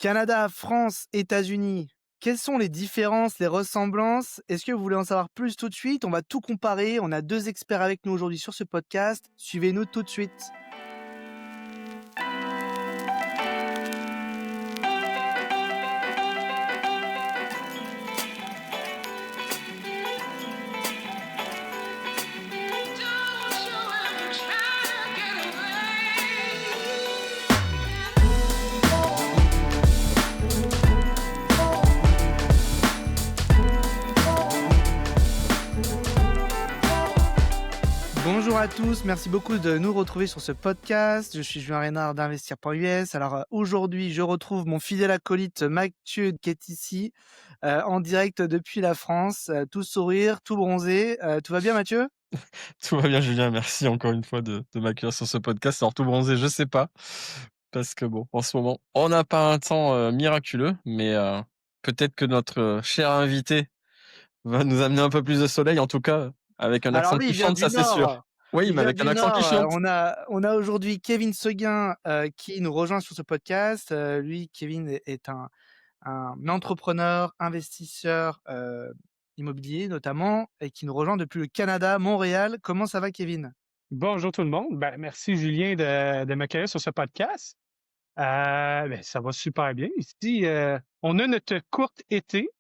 Canada, France, États-Unis, quelles sont les différences, les ressemblances? Est-ce que vous voulez en savoir plus tout de suite? On va tout comparer. On a 2 experts avec nous aujourd'hui sur ce podcast. Suivez-nous tout de suite. Don't you ever try to get away. Bonjour à tous, merci beaucoup de nous retrouver sur ce podcast. Je suis Julien Reynard d'Investir.us. Alors aujourd'hui, je retrouve mon fidèle acolyte Mathieu qui est ici en direct depuis la France, tout sourire, tout bronzé. Tout va bien Mathieu? Tout va bien, Julien. Merci encore une fois de m'accueillir sur ce podcast. Alors, tout bronzé, je sais pas. Parce que bon, en ce moment, on n'a pas un temps miraculeux, mais peut-être que notre cher invité va nous amener un peu plus de soleil. En tout cas, avec un Alors accent lui, qui il vient chante, du ça c'est sûr. Nord. Oui, Il mais vient avec un du accent qui Nord. chante. On a aujourd'hui Kevin Seguin qui nous rejoint sur ce podcast. Lui, Kevin est un entrepreneur, investisseur immobilier notamment, et qui nous rejoint depuis le Canada, Montréal. Comment ça va, Kevin? Bonjour tout le monde. Merci Julien de m'accueillir sur ce podcast. Ça va super bien. Ici, on a notre courte été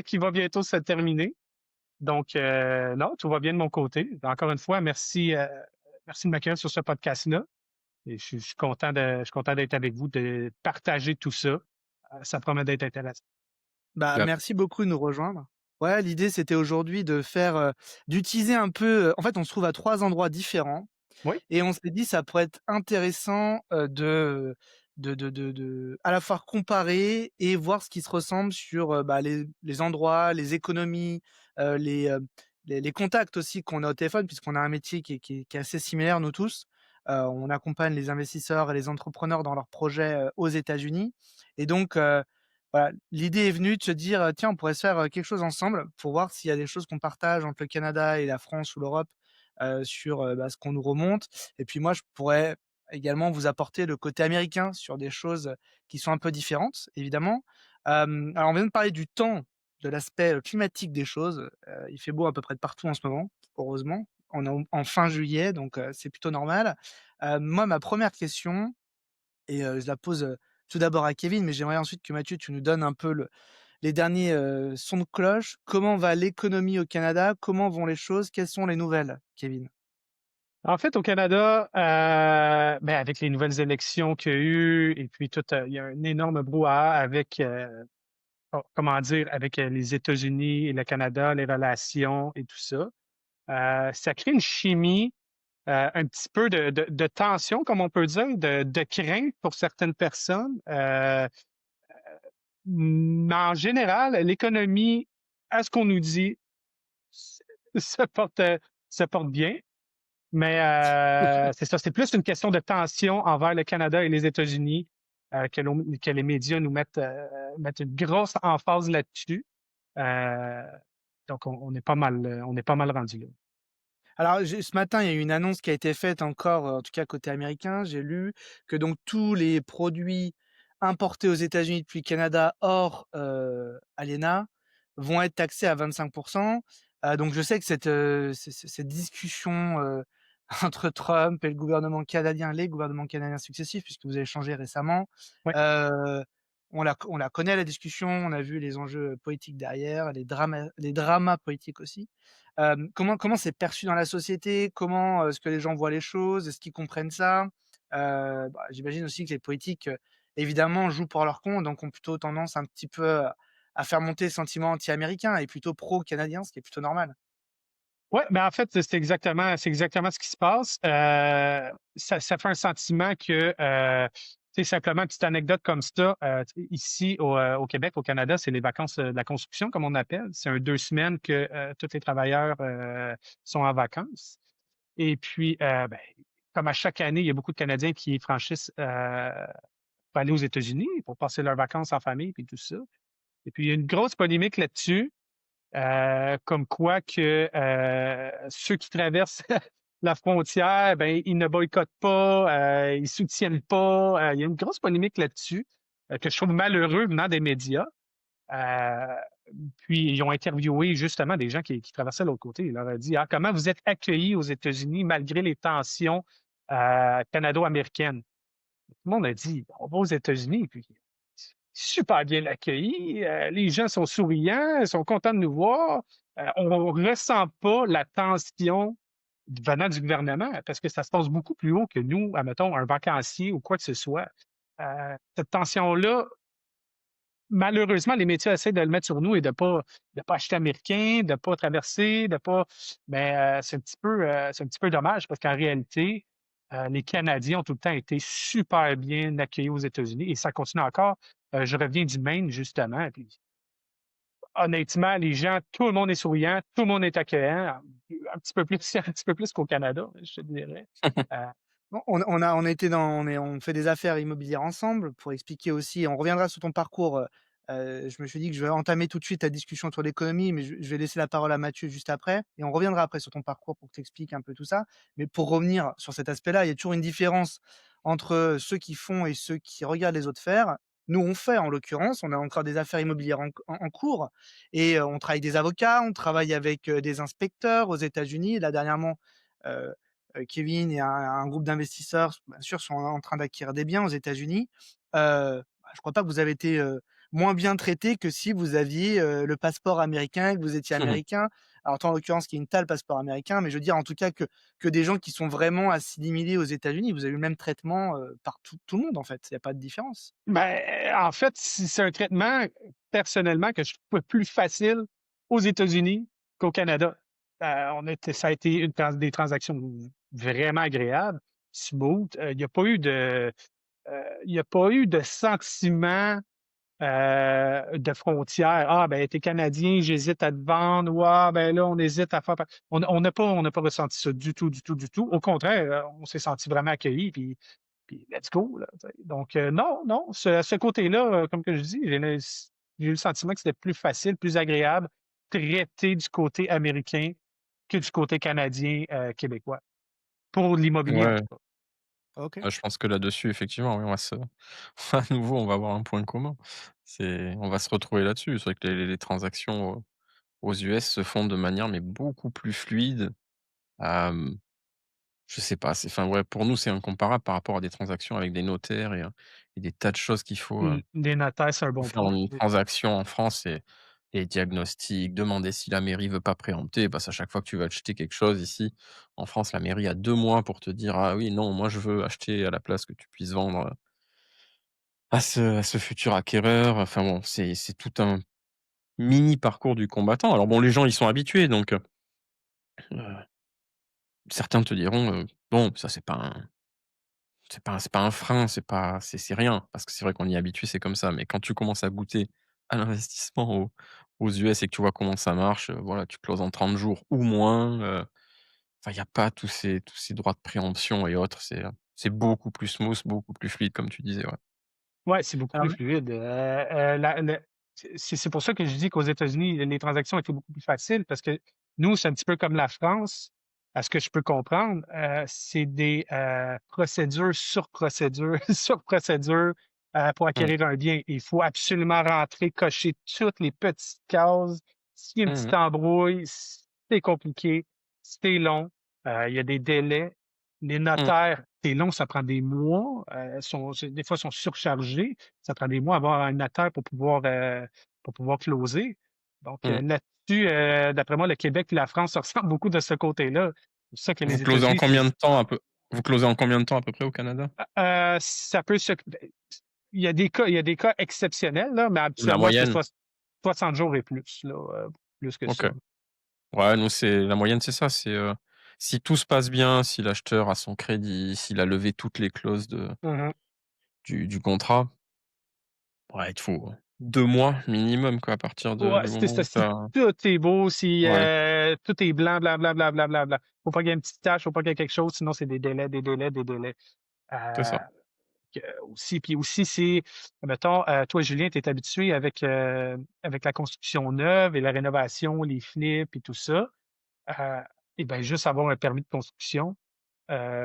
qui va bientôt se terminer. Donc, non, tout va bien de mon côté. Encore une fois, merci de m'accueillir sur ce podcast-là. Et je suis je suis content d'être avec vous, de partager tout ça. Ça promet d'être intéressant. Bah, Yep. merci beaucoup de nous rejoindre. Ouais, l'idée, c'était aujourd'hui de faire, d'utiliser un peu, en fait, on se trouve à 3 endroits différents. Oui, Et on s'est dit ça pourrait être intéressant, de à la fois comparer et voir ce qui se ressemble sur, bah, les endroits, les économies, les contacts aussi qu'on a au téléphone puisqu'on a un métier qui est assez similaire nous tous. On accompagne les investisseurs et les entrepreneurs dans leurs projets, aux États-Unis et donc voilà, l'idée est venue de se dire, «Tiens, on pourrait se faire, quelque chose ensemble» pour voir s'il y a des choses qu'on partage entre le Canada et la France ou l'Europe sur, bah, ce qu'on nous remonte et puis moi, je pourrais également vous apporter le côté américain sur des choses, qui sont un peu différentes, évidemment. Alors on vient de parler du temps, de l'aspect, climatique des choses, il fait beau à peu près de partout en ce moment, heureusement. On est en fin juillet donc c'est plutôt normal. Moi, ma première question et je la pose, tout d'abord à Kevin, mais j'aimerais ensuite que Mathieu, tu nous donnes un peu les derniers, sons de cloche. Comment va l'économie au Canada? Comment vont les choses? Quelles sont les nouvelles, Kevin? en fait, au Canada, avec les nouvelles élections qu'il y a eu, et puis tout, il y a un énorme brouhaha avec, comment dire, avec les États-Unis et le Canada, les relations et tout ça. Ça crée une chimie, un petit peu de tension, comme on peut dire, de crainte pour certaines personnes. Mais en général, l'économie, à ce qu'on nous dit, se porte, se porte bien. Mais c'est ça, c'est plus une question de tension envers le Canada et les États-Unis que les médias nous mettent une grosse emphase là-dessus. Euh, donc, on est pas mal rendu là. Alors, ce matin, il y a eu une annonce qui a été faite encore, en tout cas côté américain. J'ai lu que donc tous les produits importés aux États-Unis depuis le Canada hors alinéa vont être taxés à 25%. Donc je sais que cette discussion entre Trump et le gouvernement canadien, les gouvernements canadiens successifs, puisque vous avez changé récemment, Ouais. euh, on la connaît la discussion, on a vu les enjeux politiques derrière, les dramas politiques aussi. Comment c'est perçu dans la société? Comment, est-ce que les gens voient les choses? Est-ce qu'ils comprennent ça? Bah, j'imagine aussi que les politiques, évidemment, jouent pour leur compte, donc ont plutôt tendance un petit peu à faire monter le sentiment anti-américain et plutôt pro-canadien, ce qui est plutôt normal. Ouais, en fait, c'est exactement ce qui se passe. Ça fait un sentiment que, tu sais, simplement une petite anecdote comme ça, ici au Québec, au Canada, c'est les vacances de la construction, comme on appelle. C'est un 2 semaines que tous les travailleurs sont en vacances. Et puis, comme à chaque année, il y a beaucoup de Canadiens qui franchissent pour aller aux États-Unis pour passer leurs vacances en famille et tout ça. Et puis, il y a une grosse polémique là-dessus. Comme quoi que ceux qui traversent la frontière, ben ils ne boycottent pas, ils soutiennent pas. Il y a une grosse polémique là-dessus. que je trouve malheureux venant des médias. Euh, Puis, ils ont interviewé justement des gens qui traversaient l'autre côté. Ils leur ont dit, ah, comment vous êtes accueillis aux États-Unis malgré les tensions canado-américaines? Tout le monde a dit, on va aux États-Unis, puis super bien accueillis. Les gens sont souriants, sont contents de nous voir. On ne ressent pas la tension venant du gouvernement parce que ça se passe beaucoup plus haut que nous, admettons, un vacancier ou quoi que ce soit. Cette tension-là, malheureusement, les médias essaient de le mettre sur nous et de pas acheter américain, de pas traverser, de pas. Mais c'est un petit peu dommage parce qu'en réalité, les Canadiens ont tout le temps été super bien accueillis aux États-Unis et ça continue encore. Je reviens du Maine, justement. Puis, honnêtement, les gens, tout le monde est souriant, tout le monde est accueillant, un petit peu plus, un petit peu plus qu'au Canada, je te dirais. Euh, On fait des affaires immobilières ensemble pour expliquer aussi. On reviendra sur ton parcours. Je me suis dit que je vais entamer tout de suite la discussion sur l'économie, mais je vais laisser la parole à Mathieu juste après, et on reviendra après sur ton parcours pour que tu expliques un peu tout ça. Mais pour revenir sur cet aspect-là, il y a toujours une différence entre ceux qui font et ceux qui regardent les autres faire. Nous, on fait, en l'occurrence, on a encore des affaires immobilières en cours, et on travaille avec des avocats, on travaille avec des inspecteurs aux États-Unis. Là, dernièrement, Kevin et un groupe d'investisseurs, bien sûr, sont en train d'acquérir des biens aux États-Unis. Je crois pas que vous avez été moins bien traité que si vous aviez le passeport américain, que vous étiez américain. Alors, toi, en l'occurrence, qui est une le passeport américain, mais je veux dire, en tout cas, que des gens qui sont vraiment assimilés aux États-Unis, vous avez eu le même traitement par tout le monde, en fait. Il n'y a pas de différence. Ben, en fait, c'est un traitement, personnellement, que je trouve plus facile aux États-Unis qu'au Canada. Ça a été des transactions vraiment agréables, smooth. Il n'y a pas eu il y a pas eu de sentiment de frontières. Ah, ben, t'es Canadien, j'hésite à te vendre. Ou, ah, ben là, on hésite à faire. On n'a pas ressenti ça du tout, du tout, du tout. Au contraire, on s'est senti vraiment accueillis, puis let's go, là, tu sais. Donc, non, non, ce côté-là, comme que je dis, j'ai eu le sentiment que c'était plus facile, plus agréable, traiter du côté américain que du côté canadien, québécois. Pour l'immobilier, en Ouais, tout cas. Ok. je pense que là-dessus, effectivement, oui, à nouveau, on va avoir un point commun. On va se retrouver là-dessus. C'est vrai que les transactions aux US se font de manière mais beaucoup plus fluide. Hem, je sais pas, enfin, ouais, pour nous, c'est incomparable par rapport à des transactions avec des notaires et des tas de choses qu'il faut, Les notaires, c'est un faut bon faire dans point. une transaction en France et les diagnostics, demander si la mairie veut pas préempter, parce à chaque fois que tu veux acheter quelque chose ici, en France, la mairie a 2 mois pour te dire: «Ah oui, non, moi je veux acheter à la place que tu puisses vendre, à ce futur acquéreur». Enfin bon, c'est tout un mini parcours du combattant. Alors bon, les gens, ils sont habitués donc certains te diront, «Bon, ça c'est pas un frein, c'est rien». Parce que c'est vrai qu'on y est habitué, c'est comme ça. Mais quand tu commences à goûter à l'investissement aux US et que tu vois comment ça marche, voilà, tu closes en 30 jours ou moins, enfin, il y a pas tous ces droits de préemption et autres. C'est beaucoup plus smooth, beaucoup plus fluide comme tu disais, ouais. Ouais, c'est beaucoup Alors, plus fluide. C'est pour ça que je dis qu'aux États-Unis, les transactions étaient beaucoup plus faciles parce que nous, c'est un petit peu comme la France, à ce que je peux comprendre. C'est des procédures sur procédures sur procédures pour Mmh. acquérir un bien. Il faut absolument rentrer, cocher toutes les petites cases. S'il y a une Mmh petite mh. embrouille, c'est compliqué, c'est long, il y a des délais. Les Mmh. notaires, c'est long, ça prend des mois. Des fois, sont surchargés. Ça prend des mois à avoir un notaire pour pouvoir closer. Donc, Mmh. là-dessus, d'après moi, le Québec et la France se ressemblent beaucoup de ce côté-là. C'est pour ça que Vous les closez en États-Unis, combien de temps vous closez en combien de temps à peu près au Canada? ça peut se. Il y a des cas exceptionnels, là, mais La habituellement, c'est moyenne? 60 jours et plus, là, plus que OK. ça. Ouais, nous, c'est la moyenne, c'est ça, si tout se passe bien, si l'acheteur a son crédit, s'il a levé toutes les clauses Mhm. du contrat, ouais, il te faut 2 mois minimum, quoi, à partir Ouais, du c'est moment ça. où tu Si as tout est beau, si ouais, tout est blanc, blanc, blanc, blanc, blanc, blanc, blanc. Faut pas qu'il y ait une petite tache, faut pas qu'il y ait quelque chose, sinon c'est des délais, des délais, des délais. c'est Euh, ça. Aussi, puis aussi, c'est, mettons, toi, Julien, tu es habitué avec la construction neuve et la rénovation, les flips et tout ça. Et bien, juste avoir un permis de construction,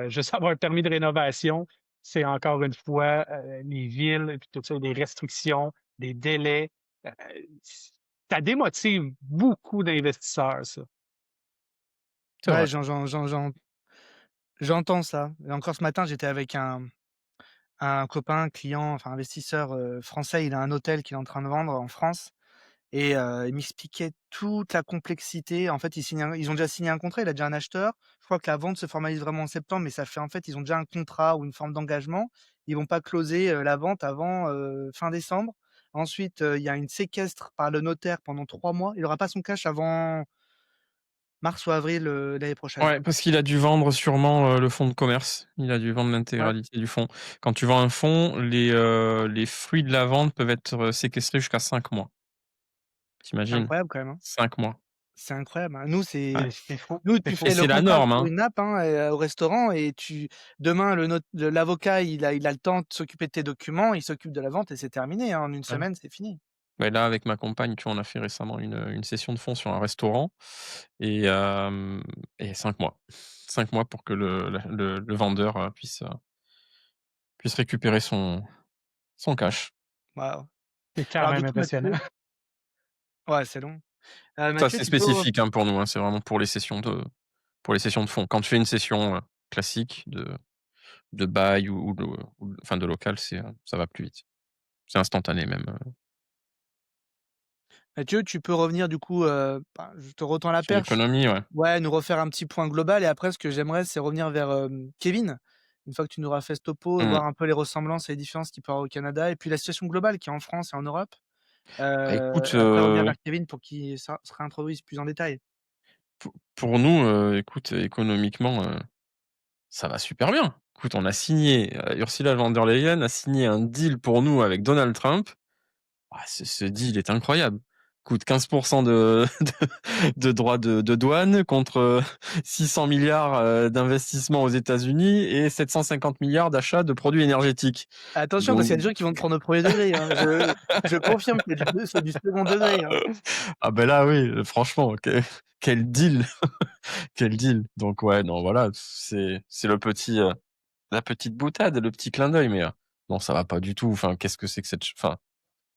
juste avoir un permis de rénovation, c'est encore une fois, les villes et puis tout ça, des restrictions, des délais, heu, ça démotive beaucoup d'investisseurs, ça. C'est Ouais, vrai. j'entends ça et encore ce matin, j'étais avec un copain, client, enfin investisseur, français. Il a un hôtel qu'il est en train de vendre en France et il m'expliquait toute la complexité. En fait, ils ont déjà signé un contrat, il a déjà un acheteur. Je crois que la vente se formalise vraiment en septembre, mais ça fait en fait, ils ont déjà un contrat ou une forme d'engagement. Ils vont pas closer, la vente avant, fin décembre. Ensuite, il y a une séquestre par le notaire pendant 3 mois. Il aura pas son cash avant mars ou avril, l'année prochaine. Ouais, parce qu'il a dû vendre sûrement, le fonds de commerce. Il a dû vendre Ouais, l'intégralité du fonds. Quand tu vends un fonds, les fruits de la vente peuvent être, séquestrés jusqu'à 5 mois. c'est Tu incroyable quand même, hein. 5 mois. C'est incroyable, hein. Nous, Ouais, C'est fou, nous, c'est tu et fais fou. le c'est la contrat norme, sur hein. une app, hein, au restaurant et demain l'avocat, il a le temps de s'occuper de tes documents, il s'occupe de la vente et c'est terminé, hein. En une Ouais. semaine, c'est fini. Beh, là, avec ma compagne, tu vois, on a fait récemment une session de fonds sur un restaurant et hem et 5 mois. 5 mois pour que le vendeur, puisse récupérer son cash. Waouh. C'est quand Alors du même coup, impressionnant. Mathieu, ouais, c'est long. Ça, Mathieu, c'est tu peux spécifique, hein, pour nous, hein, c'est vraiment pour les sessions de fonds. Quand tu fais une session, classique de bail enfin de local, ça va plus vite. C'est instantané même, Mathieu, tu peux revenir du coup, je te retends la sur perche. l'économie, ouais. Ouais, nous refaire un petit point global et après ce que j'aimerais, c'est revenir vers, Kevin. Une fois que tu nous auras fait ce topo et Mmh. voir un peu les ressemblances et les différences qu'il peut y avoir au Canada et puis la situation globale qui est en France et en Europe. Bah, écoute, Après revenir vers Kevin pour qu'il se réintroduise plus en détail. pour nous, écoute, économiquement, ça va super bien. Écoute, on a signé, Ursula von der Leyen a signé un deal pour nous avec Donald Trump. Ah, ce deal est incroyable. Coûte 15 de de droits de douane contre, 600 milliards d'investissements aux États-Unis et 750 milliards d'achats de produits énergétiques. Attention parce Donc qu'il y a des gens qui vont te prendre au premier degré, hein. Je confirme, c'est du second degré, hein. ah ben là oui, franchement, quel deal! Quel deal! Donc ouais, non, voilà, c'est la petite boutade, le petit clin d'œil, mais non, ça va pas du tout. Enfin, qu'est-ce que c'est que cette ch enfin,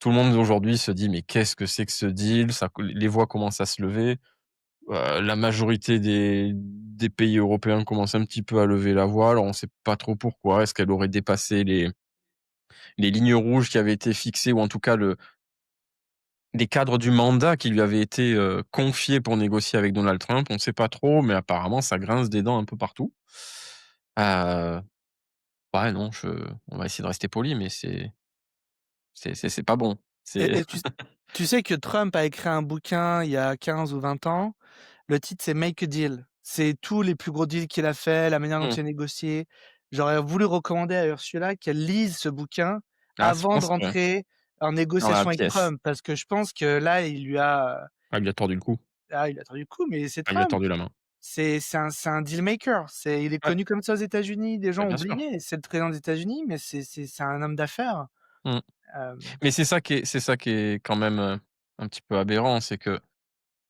tout le monde aujourd'hui se dit: «Mais qu'est-ce que c'est que ce deal?» Ça les voix commencent à se lever. La majorité des pays européens commencent un petit peu à lever la voix. Alors on sait pas trop pourquoi. Est-ce qu'elle aurait dépassé les lignes rouges qui avaient été fixées ou en tout cas les cadres du mandat qui lui avaient été, confiés pour négocier avec Donald Trump? On sait pas trop, mais apparemment ça grince des dents un peu partout. Heu, ouais, non, on va essayer de rester poli, mais c'est pas bon. C'est Et tu sais que Trump a écrit un bouquin il y a 15 ou 20 ans. Le titre, c'est Make a Deal. C'est tous les plus gros deals qu'il a fait, la manière dont mmh. il a négocié. J'aurais voulu recommander à Ursula qu'elle lise ce bouquin Ah, c'est avant bon de ça, ouais. rentrer en Dans la négociation avec pièce. Trump, parce que je pense que là, Ah, il lui a tordu le cou. il a tendu le coup, mais c'est Ah, il lui a Trump. tordu la main. C'est un deal maker. Il est Ouais, connu comme ça aux États-Unis. Des bah, gens ont bien sûr. oublié. C'est le président des États-Unis, mais c'est un homme d'affaires. Mmh. Hem, Mais c'est ça qui est quand même, un petit peu aberrant, c'est que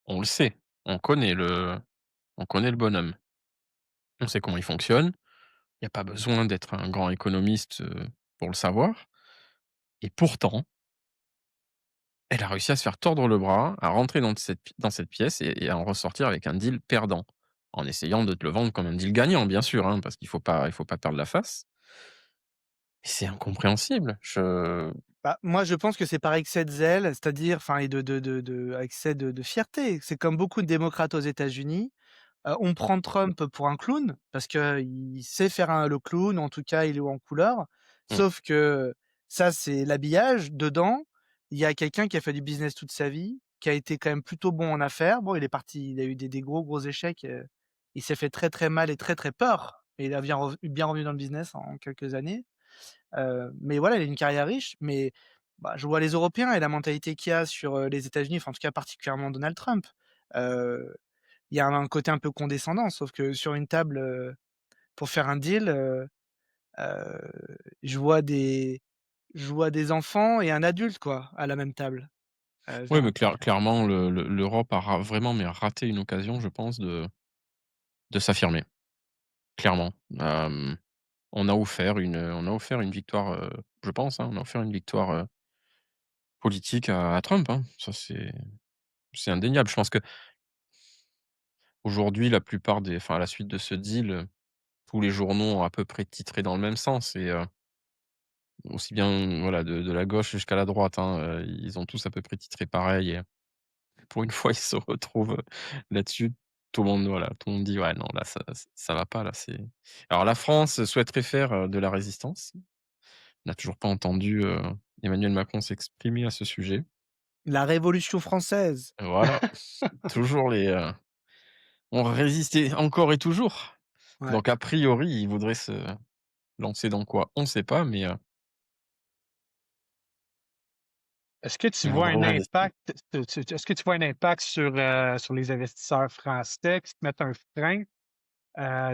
on le sait, on connaît le bonhomme. On sait comment il fonctionne. Il y a pas besoin d'être un grand économiste, pour le savoir et pourtant, elle a réussi à se faire tordre le bras, à rentrer dans cette pièce et à en ressortir avec un deal perdant. En essayant de te le vendre comme un deal gagnant, bien sûr, hein, parce qu'il faut pas perdre la face. Et c'est incompréhensible. Moi, je pense que c'est par excès de zèle, c'est-à-dire enfin et excès de fierté. C'est comme beaucoup de démocrates aux États-Unis. On prend Trump pour un clown parce qu'il sait faire le clown, en tout cas, il est haut en couleur. Mmh, Sauf que ça, c'est l'habillage. Dedans, il y a quelqu'un qui a fait du business toute sa vie, qui a été quand même plutôt bon en affaires. Bon, il a eu des gros, gros échecs, il s'est fait très, très mal et très, très peur et il a bien revenu dans le business en quelques années. Mais voilà, il a une carrière riche, mais je vois les Européens et la mentalité qu'il y a sur, les États-Unis, enfin, en tout cas, particulièrement Donald Trump. Heu, il y a un côté un peu condescendant, sauf que sur une table, pour faire un deal, heu, je vois des je vois des enfants et un adulte, quoi, à la même table. oui, Genre mais clairement, l'Europe vraiment mais raté une occasion, je pense, de s'affirmer, clairement. on a offert une victoire, je pense, hein, on a offert une victoire, politique à Trump, hein. Ça, c'est indéniable. Je pense qu'aujourd'hui, la plupart des enfin, à la suite de ce deal, tous les journaux ont à peu près titré dans le même sens et aussi bien, voilà, de la gauche jusqu'à la droite, hein, ils ont tous à peu près titré pareil et pour une fois, ils se retrouvent, là-dessus. Tout le monde, voilà, tout le monde dit: «Ouais, non, là, ça va pas, là, c'est» alors la France souhaiterait faire, de la résistance. On n'a toujours pas entendu, Emmanuel Macron s'exprimer à ce sujet. La Révolution française. Voilà, toujours on résistait encore et toujours. Ouais. Donc a priori, il voudrait se lancer dans quoi? On ne sait pas, Est-ce que tu il vois voudrait un résister. impact, est-ce que tu vois un impact sur les investisseurs français qui se mettent un frein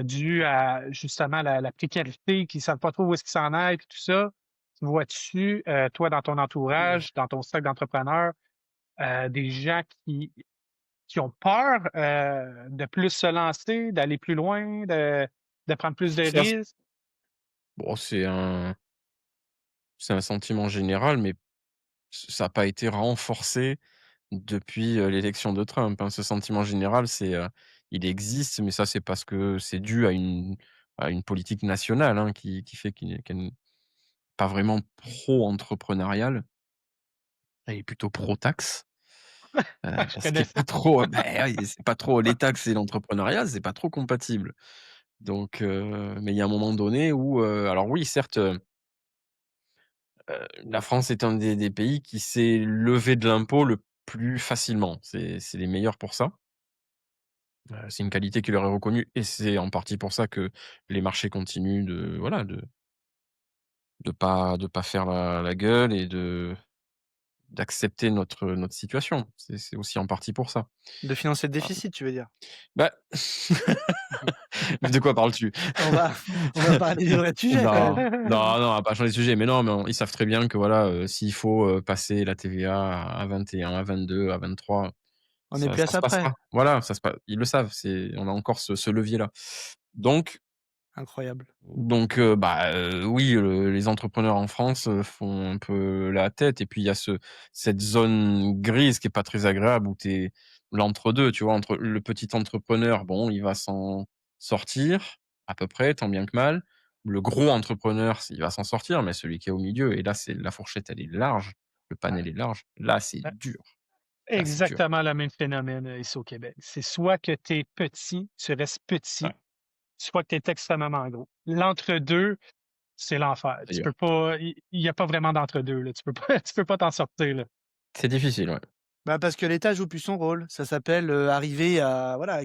dû à justement la précarité, qui ne savent pas trop où est-ce qu'ils s'en aillent, puis tout ça? Tu vois-tu, toi, dans ton entourage, dans ton cercle d'entrepreneurs, des gens qui ont peur de plus se lancer, d'aller plus loin, de prendre plus de Ça, risques? bon, c'est un sentiment général, mais ça n'a pas été renforcé depuis, l'élection de Trump, hein. Ce sentiment général, il existe, mais ça, c'est parce que c'est dû à une politique nationale, hein, qui fait qu'elle n'est pas vraiment pro-entrepreneuriale. Elle est plutôt pro-taxe, Je ce qui connais est ça. pas trop, oui, c'est pas trop les taxes et l'entrepreneuriat, c'est pas trop compatible. Donc mais il y a un moment donné où, alors oui, certes, la France est un des pays qui s'est levé de l'impôt le plus facilement. C'est les meilleurs pour ça. C'est une qualité qui leur est reconnue et c'est en partie pour ça que les marchés continuent de voilà, de pas faire la gueule et d'accepter notre situation. C'est aussi en partie pour ça. De financer le Ah, déficit, tu veux dire? bah, de quoi parles-tu? On va on va parler du vrai sujet quand Non, même. non, non, on va pas changer de sujet, mais non, mais ils savent très bien que voilà, s'il faut, passer la TVA à 21, à 22, à 23, On est plus à ça se ça près. passera. Voilà, ça se pa ils le savent, on a encore ce levier-là. Donc Incroyable. oui, les entrepreneurs en France, font un peu la tête et puis il y a cette zone grise qui est pas très agréable où tu es l'entre-deux, tu vois? Entre le petit entrepreneur, bon, il va s'en sortir à peu près, tant bien que mal. Le gros entrepreneur, il va s'en sortir, mais celui qui est au milieu et là, c'est la fourchette, elle est large, le panel est large. Là, c'est dur, là, c'est dur. Exactement le même phénomène ici au Québec. C'est soit que tu es petit, tu restes Ouais, petit, soit que tu es extrêmement gros. L'entre-deux, c'est l'enfer. Tu d'ailleurs. peux pas, il y a pas vraiment d'entre-deux, là. Tu peux pas, tu peux pas t'en sortir, là. C'est difficile, ouais. Bah, parce que l'État joue plus son rôle. Ça s'appelle, arriver à voilà,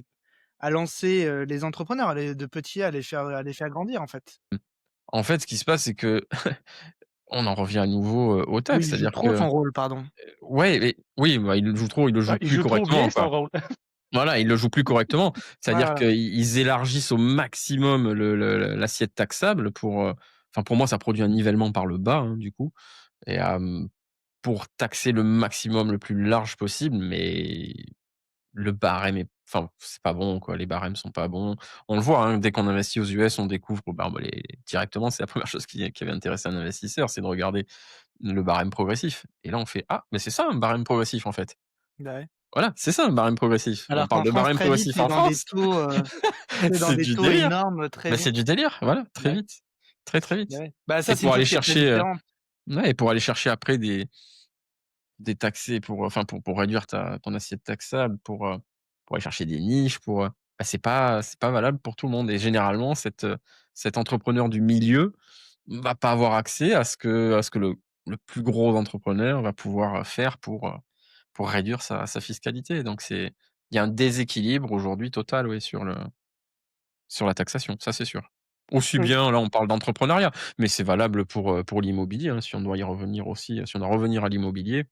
à lancer, les entrepreneurs, de petits à les faire grandir, en fait. En fait, ce qui se passe, c'est que on en revient à nouveau, aux Oui, taxes, il joue c'est-à-dire trop que son rôle, pardon. ouais, mais oui, bah, il le joue Ouais, il plus joue trop bien correctement, son quoi. rôle. Voilà, il le joue plus correctement. C'est-à-dire Voilà, qu'ils élargissent au maximum l'assiette taxable pour, enfin, pour moi, ça produit un nivellement par le bas, hein, du coup et pour taxer le maximum, le plus large possible, mais le barème est enfin, c'est pas bon, quoi. Les barèmes sont pas bons. On le voit, hein, dès qu'on investit aux US, on découvre, bah, les directement, c'est la première chose qui va intéresser un investisseur, c'est de regarder le barème progressif et là, on fait: «Ah, mais c'est ça un barème progressif, en fait». bah, ouais. Voilà, c'est ça un barème progressif. On Alors parle qu'en de France, barème très vite, progressif en France. tu dans C'est des du taux délire. énormes, très Mais c'est vite. du délire, voilà, très Bah, ouais, vite. Très, très bah, vite ouais. Bah, ça, et c'est une pour aller chose qui est très chercher, différente. ouais et pour aller chercher après des taxés pour, enfin pour réduire ton assiette taxable, pour aller chercher des niches, bah, c'est pas valable pour tout le monde et généralement cet entrepreneur du milieu va pas avoir accès à ce que le plus gros entrepreneur va pouvoir, faire pour réduire sa fiscalité donc il y a un déséquilibre aujourd'hui total, oui, sur la taxation, ça c'est sûr. Aussi Mmh. bien là, on parle d'entrepreneuriat, mais c'est valable pour l'immobilier, hein, si on doit y revenir aussi, si on doit revenir à l'immobilier,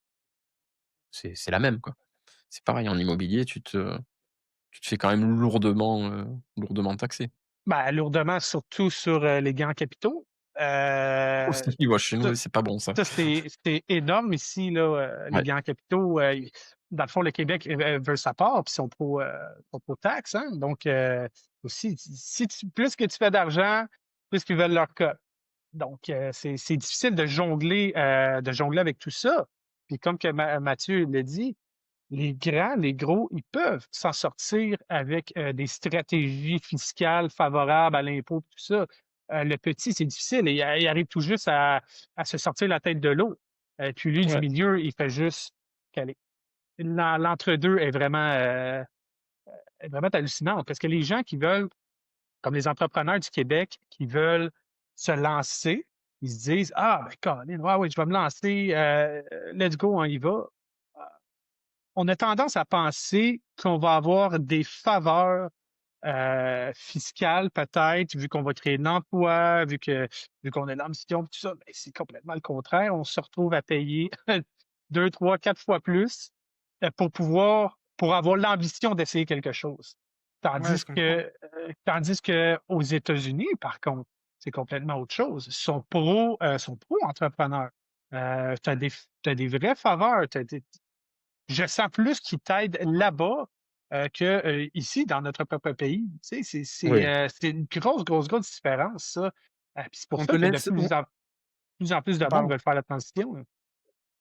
c'est la même, quoi. C'est pareil, en immobilier, tu te fais quand même lourdement taxer. Ben, lourdement, surtout sur les gains en capitaux. Euh, Aussi, ouais, chez ça, nous, c'est pas bon ça. ça, c'est énorme ici, là, les Ouais. gains en capitaux. Dans le fond, le Québec veut sa part, puis sont pro taxes. Hein? Donc, aussi, plus que tu fais d'argent, puisqu'ils veulent leur cote. Donc, c'est difficile de jongler avec tout ça. Puis comme que Mathieu l'a dit, les grands, les gros, ils peuvent s'en sortir avec des stratégies fiscales favorables à l'impôt, tout ça. Le petit, c'est difficile. Il arrive tout juste à se sortir la tête de l'eau. Puis lui, du Ouais, milieu, il fait juste caler. L'entre-deux est vraiment hallucinant parce que les gens qui veulent, comme les entrepreneurs du Québec, qui veulent se lancer, ils se disent: Ah, ben, Colin, ouais, ouais, je vais me lancer, let's go, on y va. On a tendance à penser qu'on va avoir des faveurs fiscales, peut-être, vu qu'on va créer de l'emploi, vu qu'on a l'ambition, tout ça. Mais c'est complètement le contraire. On se retrouve à payer 2, 3, 4 fois plus pour avoir l'ambition d'essayer quelque chose. Ouais, Tandis je comprends. que, tandis que aux États-Unis, par contre, c'est complètement autre chose. Ils sont pro-entrepreneurs. T'as des vraies faveurs. Je sens plus qu'ils t'aident là-bas que ici, dans notre propre pays. Tu sais, oui. c'est une grosse, grosse, grosse différence, ça. Puis c'est pour On te ça que de laisse on plus en plus de monde pardon. veulent faire la transition, là.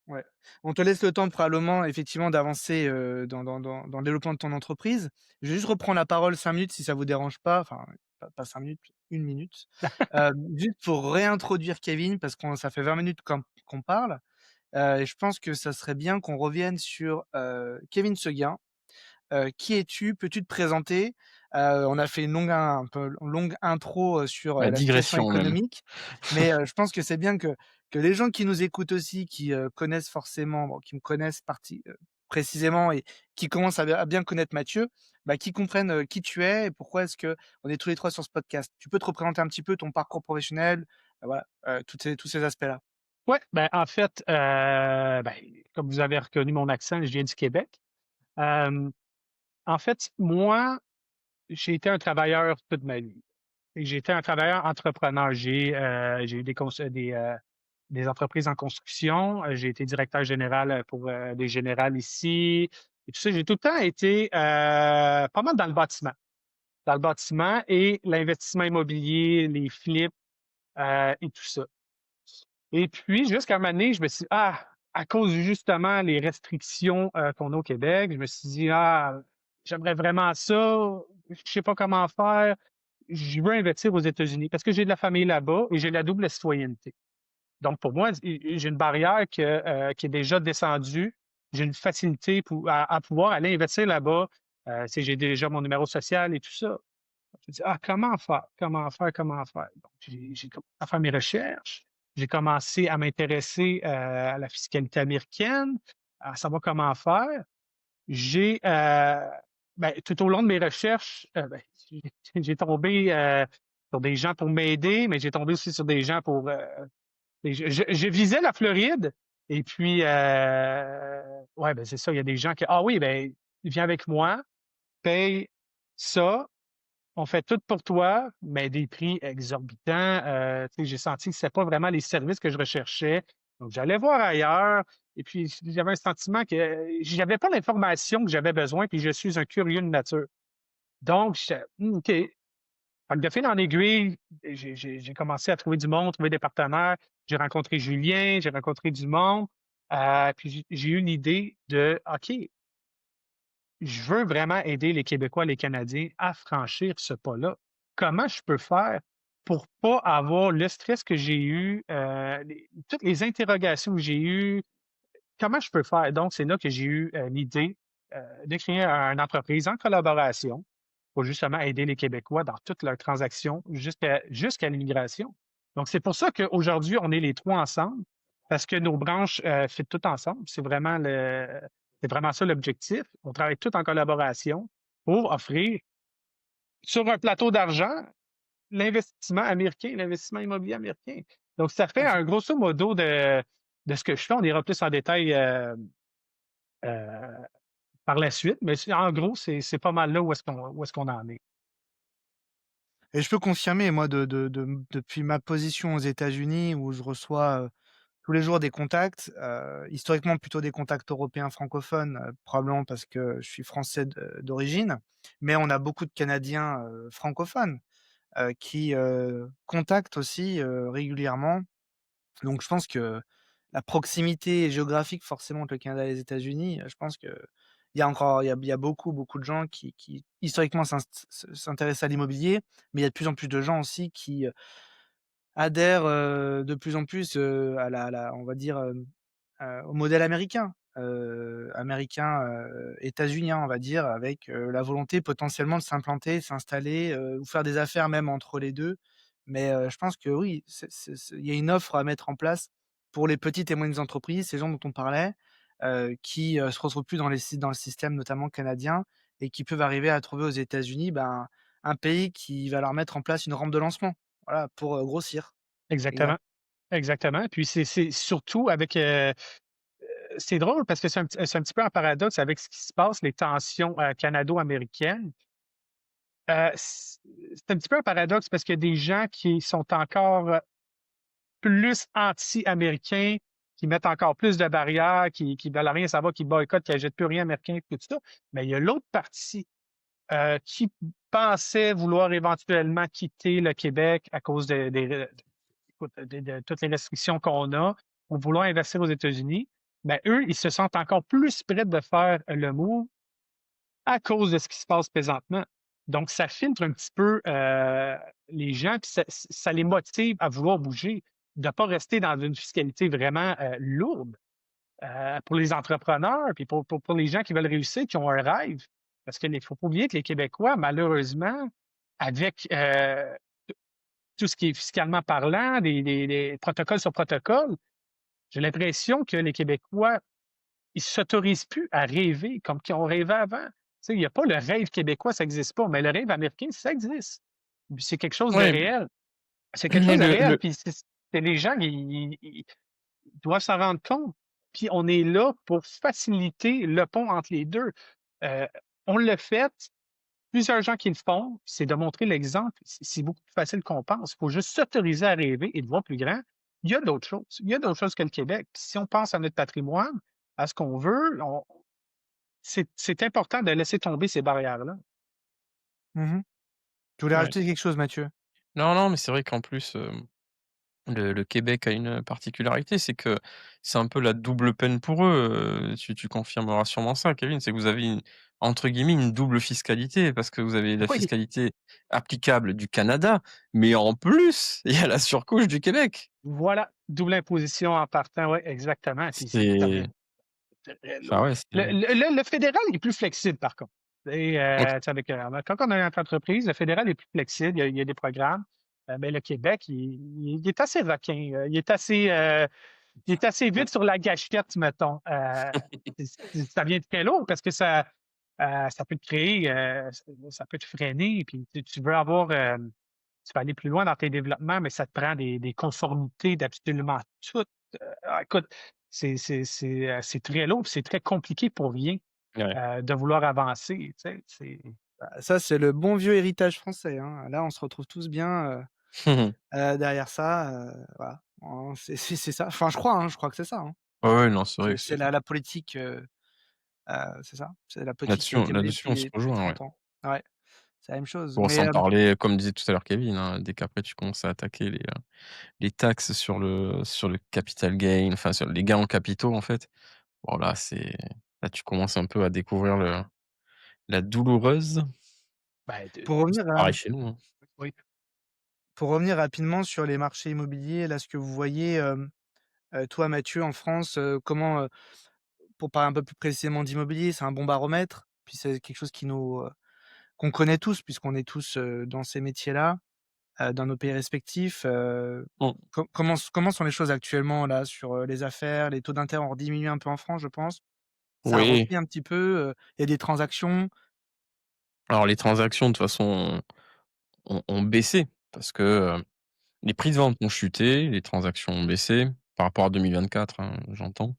Ouais. On te laisse le temps probablement effectivement d'avancer, dans le développement de ton entreprise. Je vais juste reprendre la parole 5 minutes si ça vous dérange pas, enfin pas 5 minutes, 1 minute. Juste pour réintroduire Kevin parce qu'on ça fait 20 minutes qu'on parle, et je pense que ça serait bien qu'on revienne sur, Kevin Seguin. Qui es-tu? Peux-tu te présenter? On a fait une longue intro, sur, La la situation digression même. économique, mais je pense que c'est bien que les gens qui nous écoutent aussi, qui, connaissent forcément bon, qui me connaissent précisément et qui commencent à bien connaître Mathieu, bah, qu'ils comprennent, qui tu es et pourquoi est-ce qu'on est tous les 3 sur ce podcast. Tu peux te représenter un petit peu ton parcours professionnel? Voilà, tous ces aspects-là. Ouais, ben, en fait, ben, comme vous avez reconnu mon accent, je viens du Québec. Euh, En fait, moi, j'ai été un travailleur toute ma vie. Et j'ai été un travailleur entrepreneur. J'ai eu des entreprises en construction. J'ai été directeur général pour des générales ici. Et tout ça, j'ai tout le temps été pas mal dans le bâtiment. Dans le bâtiment et l'investissement immobilier, les flips et tout ça. Et puis, jusqu'à un moment donné, je me suis dit, ah, à cause justement les restrictions qu'on a au Québec, je me suis dit, ah, j'aimerais vraiment ça, je sais pas comment faire. Je veux investir aux États-Unis parce que j'ai de la famille là-bas et j'ai la double citoyenneté. Donc, pour moi, j'ai une barrière qui est déjà descendue. J'ai une facilité à pouvoir aller investir là-bas. J'ai déjà mon numéro social et tout ça. Je me dis, ah, comment faire? Comment faire? Comment faire? Donc, j'ai commencé à faire mes recherches. J'ai commencé à m'intéresser à la fiscalité américaine, à savoir comment faire. J'ai, ben, tout au long de mes recherches, ben, j'ai j'ai tombé sur des gens pour m'aider, mais j'ai tombé aussi sur des gens pour... je visais la Floride et puis, ouais, ben, c'est ça, il y a des gens qui, ah oui, ben, viens avec moi, paye ça, on fait tout pour toi, mais des prix exorbitants. Tu sais, j'ai senti que c'était pas vraiment les services que je recherchais. Donc, j'allais voir ailleurs. Et puis, j'avais un sentiment que j'avais pas l'information que j'avais besoin, puis je suis un curieux de nature. Donc, j'étais, OK. Fait que de fil en aiguille, j'ai commencé à trouver du monde, trouver des partenaires. J'ai rencontré Julien, j'ai rencontré du monde. Puis j'ai eu une idée de, OK, je veux vraiment aider les Québécois, les Canadiens à franchir ce pas-là. Comment je peux faire pour pas avoir le stress que j'ai eu, toutes les interrogations que j'ai eues? Comment je peux faire? Donc, c'est là que j'ai eu l'idée de créer une entreprise en collaboration pour justement aider les Québécois dans toutes leurs transactions jusqu'à l'immigration. Donc, c'est pour ça qu'aujourd'hui, on est les trois ensemble parce que nos branches fit toutes ensemble. C'est vraiment ça l'objectif. On travaille tout en collaboration pour offrir sur un plateau d'argent l'investissement américain, l'investissement immobilier américain. Donc, ça fait un grosso modo de ce que je fais. On ira plus en détail euh, par la suite, mais en gros, c'est pas mal là où est-ce qu'on en est. Et je peux confirmer, moi, depuis ma position aux États-Unis où je reçois, tous les jours des contacts, historiquement plutôt des contacts européens francophones, probablement parce que je suis français d'origine, mais on a beaucoup de Canadiens, francophones. qui, contactent aussi, régulièrement. Donc je pense que la proximité géographique forcément entre le Canada et les États-Unis, je pense qu'il y a encore il y a beaucoup, beaucoup de gens qui historiquement s'intéressent à l'immobilier, mais il y a de plus en plus de gens aussi qui, adhèrent, de plus en plus, à la on va dire, au modèle états-unien, on va dire, avec, la volonté potentiellement de s'implanter, de s'installer, ou faire des affaires même entre les 2. Mais, je pense que oui, c'est il y a une offre à mettre en place pour les petites et moyennes entreprises, ces gens dont on parlait, qui, se retrouvent plus dans le système notamment canadien et qui peuvent arriver à trouver aux États-Unis, ben, un pays qui va leur mettre en place une rampe de lancement, voilà, pour, grossir. Exact. Exactement, exactement. Puis c'est surtout avec, c'est drôle parce que c'est un petit peu un paradoxe avec ce qui se passe, les tensions, canado-américaines. C'est un petit peu un paradoxe parce qu'il y a des gens qui sont encore, plus anti-américains, qui mettent encore plus de barrières, qui veulent rien savoir, qui boycottent, qui achètent plus rien américain, tout ça. Mais il y a l'autre partie, qui pensait vouloir éventuellement quitter le Québec à cause écoute, de toutes les restrictions qu'on a, pour vouloir investir aux États-Unis. Ben, eux, ils se sentent encore plus prêts de faire le move à cause de ce qui se passe présentement. Donc, ça filtre un petit peu les gens, puis ça les motive à vouloir bouger, de ne pas rester dans une fiscalité vraiment lourde pour les entrepreneurs, puis pour les gens qui veulent réussir, qui ont un rêve. Parce qu'il ne faut pas oublier que les Québécois, malheureusement, avec tout ce qui est fiscalement parlant, des protocoles sur protocoles, j'ai l'impression que les Québécois, ils s'autorisent plus à rêver comme qu'ils ont rêvé avant. Tu sais, il n'y a pas le rêve québécois, ça n'existe pas, mais le rêve américain, ça existe. Puis c'est quelque chose de Ouais, réel. C'est quelque mais chose de le réel. le Puis c'est les gens, ils doivent s'en rendre compte. Puis on est là pour faciliter le pont entre les deux. Euh, on le fait, plusieurs gens qui le font, c'est de montrer l'exemple. C'est beaucoup plus facile qu'on pense. Il faut juste s'autoriser à rêver et de voir plus grand. Il y a d'autres choses. Il y a d'autres choses que le Québec. Puis si on pense à notre patrimoine, à ce qu'on veut, c'est important de laisser tomber ces barrières-là. Mmh. Tu voulais ouais. rajouter quelque chose, Mathieu? Non, non, mais c'est vrai qu'en plus, le Québec a une particularité, c'est que c'est un peu la double peine pour eux, tu confirmeras sûrement ça, Kevin, c'est que vous avez une entre guillemets «une double fiscalité» parce que vous avez la Oui, fiscalité applicable du Canada, mais en plus, il y a la surcouche du Québec. voilà, double imposition en partant, oui, exactement. Puis ça C'est devient très enfin, lourd. ouais, c'est Le fédéral est plus flexible, par contre. Et, OK. tu sais, quand on a une entreprise, le fédéral est plus flexible, il y a des programmes. Mais le Québec, il est assez requin. Il est assez vite sur la gâchette, mettons. Ça vient très lourd parce que ça peut te créer, ça peut te freiner. Puis tu veux avoir, tu veux aller plus loin dans tes développements, mais ça te prend des conformités d'absolument tout. Écoute, c'est très lourd, puis c'est très compliqué pour rien Ouais. de vouloir avancer. Tu sais, Bah, ça, c'est le bon vieux héritage français, hein. Là, on se retrouve tous bien, derrière ça, voilà. C'est ça. Enfin, je crois que c'est ça, hein. Ouais, ouais, non, c'est vrai que C'est c'est la politique, c'est ça. C'est la politique qui a là-dessus été menée là-dessus on se depuis rejoint, ouais. 30 ans. Ouais, c'est la même chose. Bon, Mais, sans parler, comme disait tout à l'heure Kevin, hein, dès qu'après tu commences à attaquer les taxes sur le capital gain, enfin sur les gains en capitaux en fait, bon là tu commences un peu à découvrir la douloureuse. ben, pour revenir C'est à pareil chez nous, hein. oui. pour revenir rapidement sur les marchés immobiliers, là, ce que vous voyez, toi, Mathieu, en France, comment, pour parler un peu plus précisément d'immobilier, c'est un bon baromètre, puis c'est quelque chose qu'on connaît tous puisqu'on est tous, dans ces métiers-là, dans nos pays respectifs, Mmh. comment sont les choses actuellement là sur, les affaires? Les taux d'intérêt ont diminué un peu en France, je pense. Ça a Oui, repris un petit peu, il y a des transactions. alors les transactions de toute façon ont baissé parce que, les prix de vente ont chuté, les transactions ont baissé par rapport à 2024, hein, j'entends.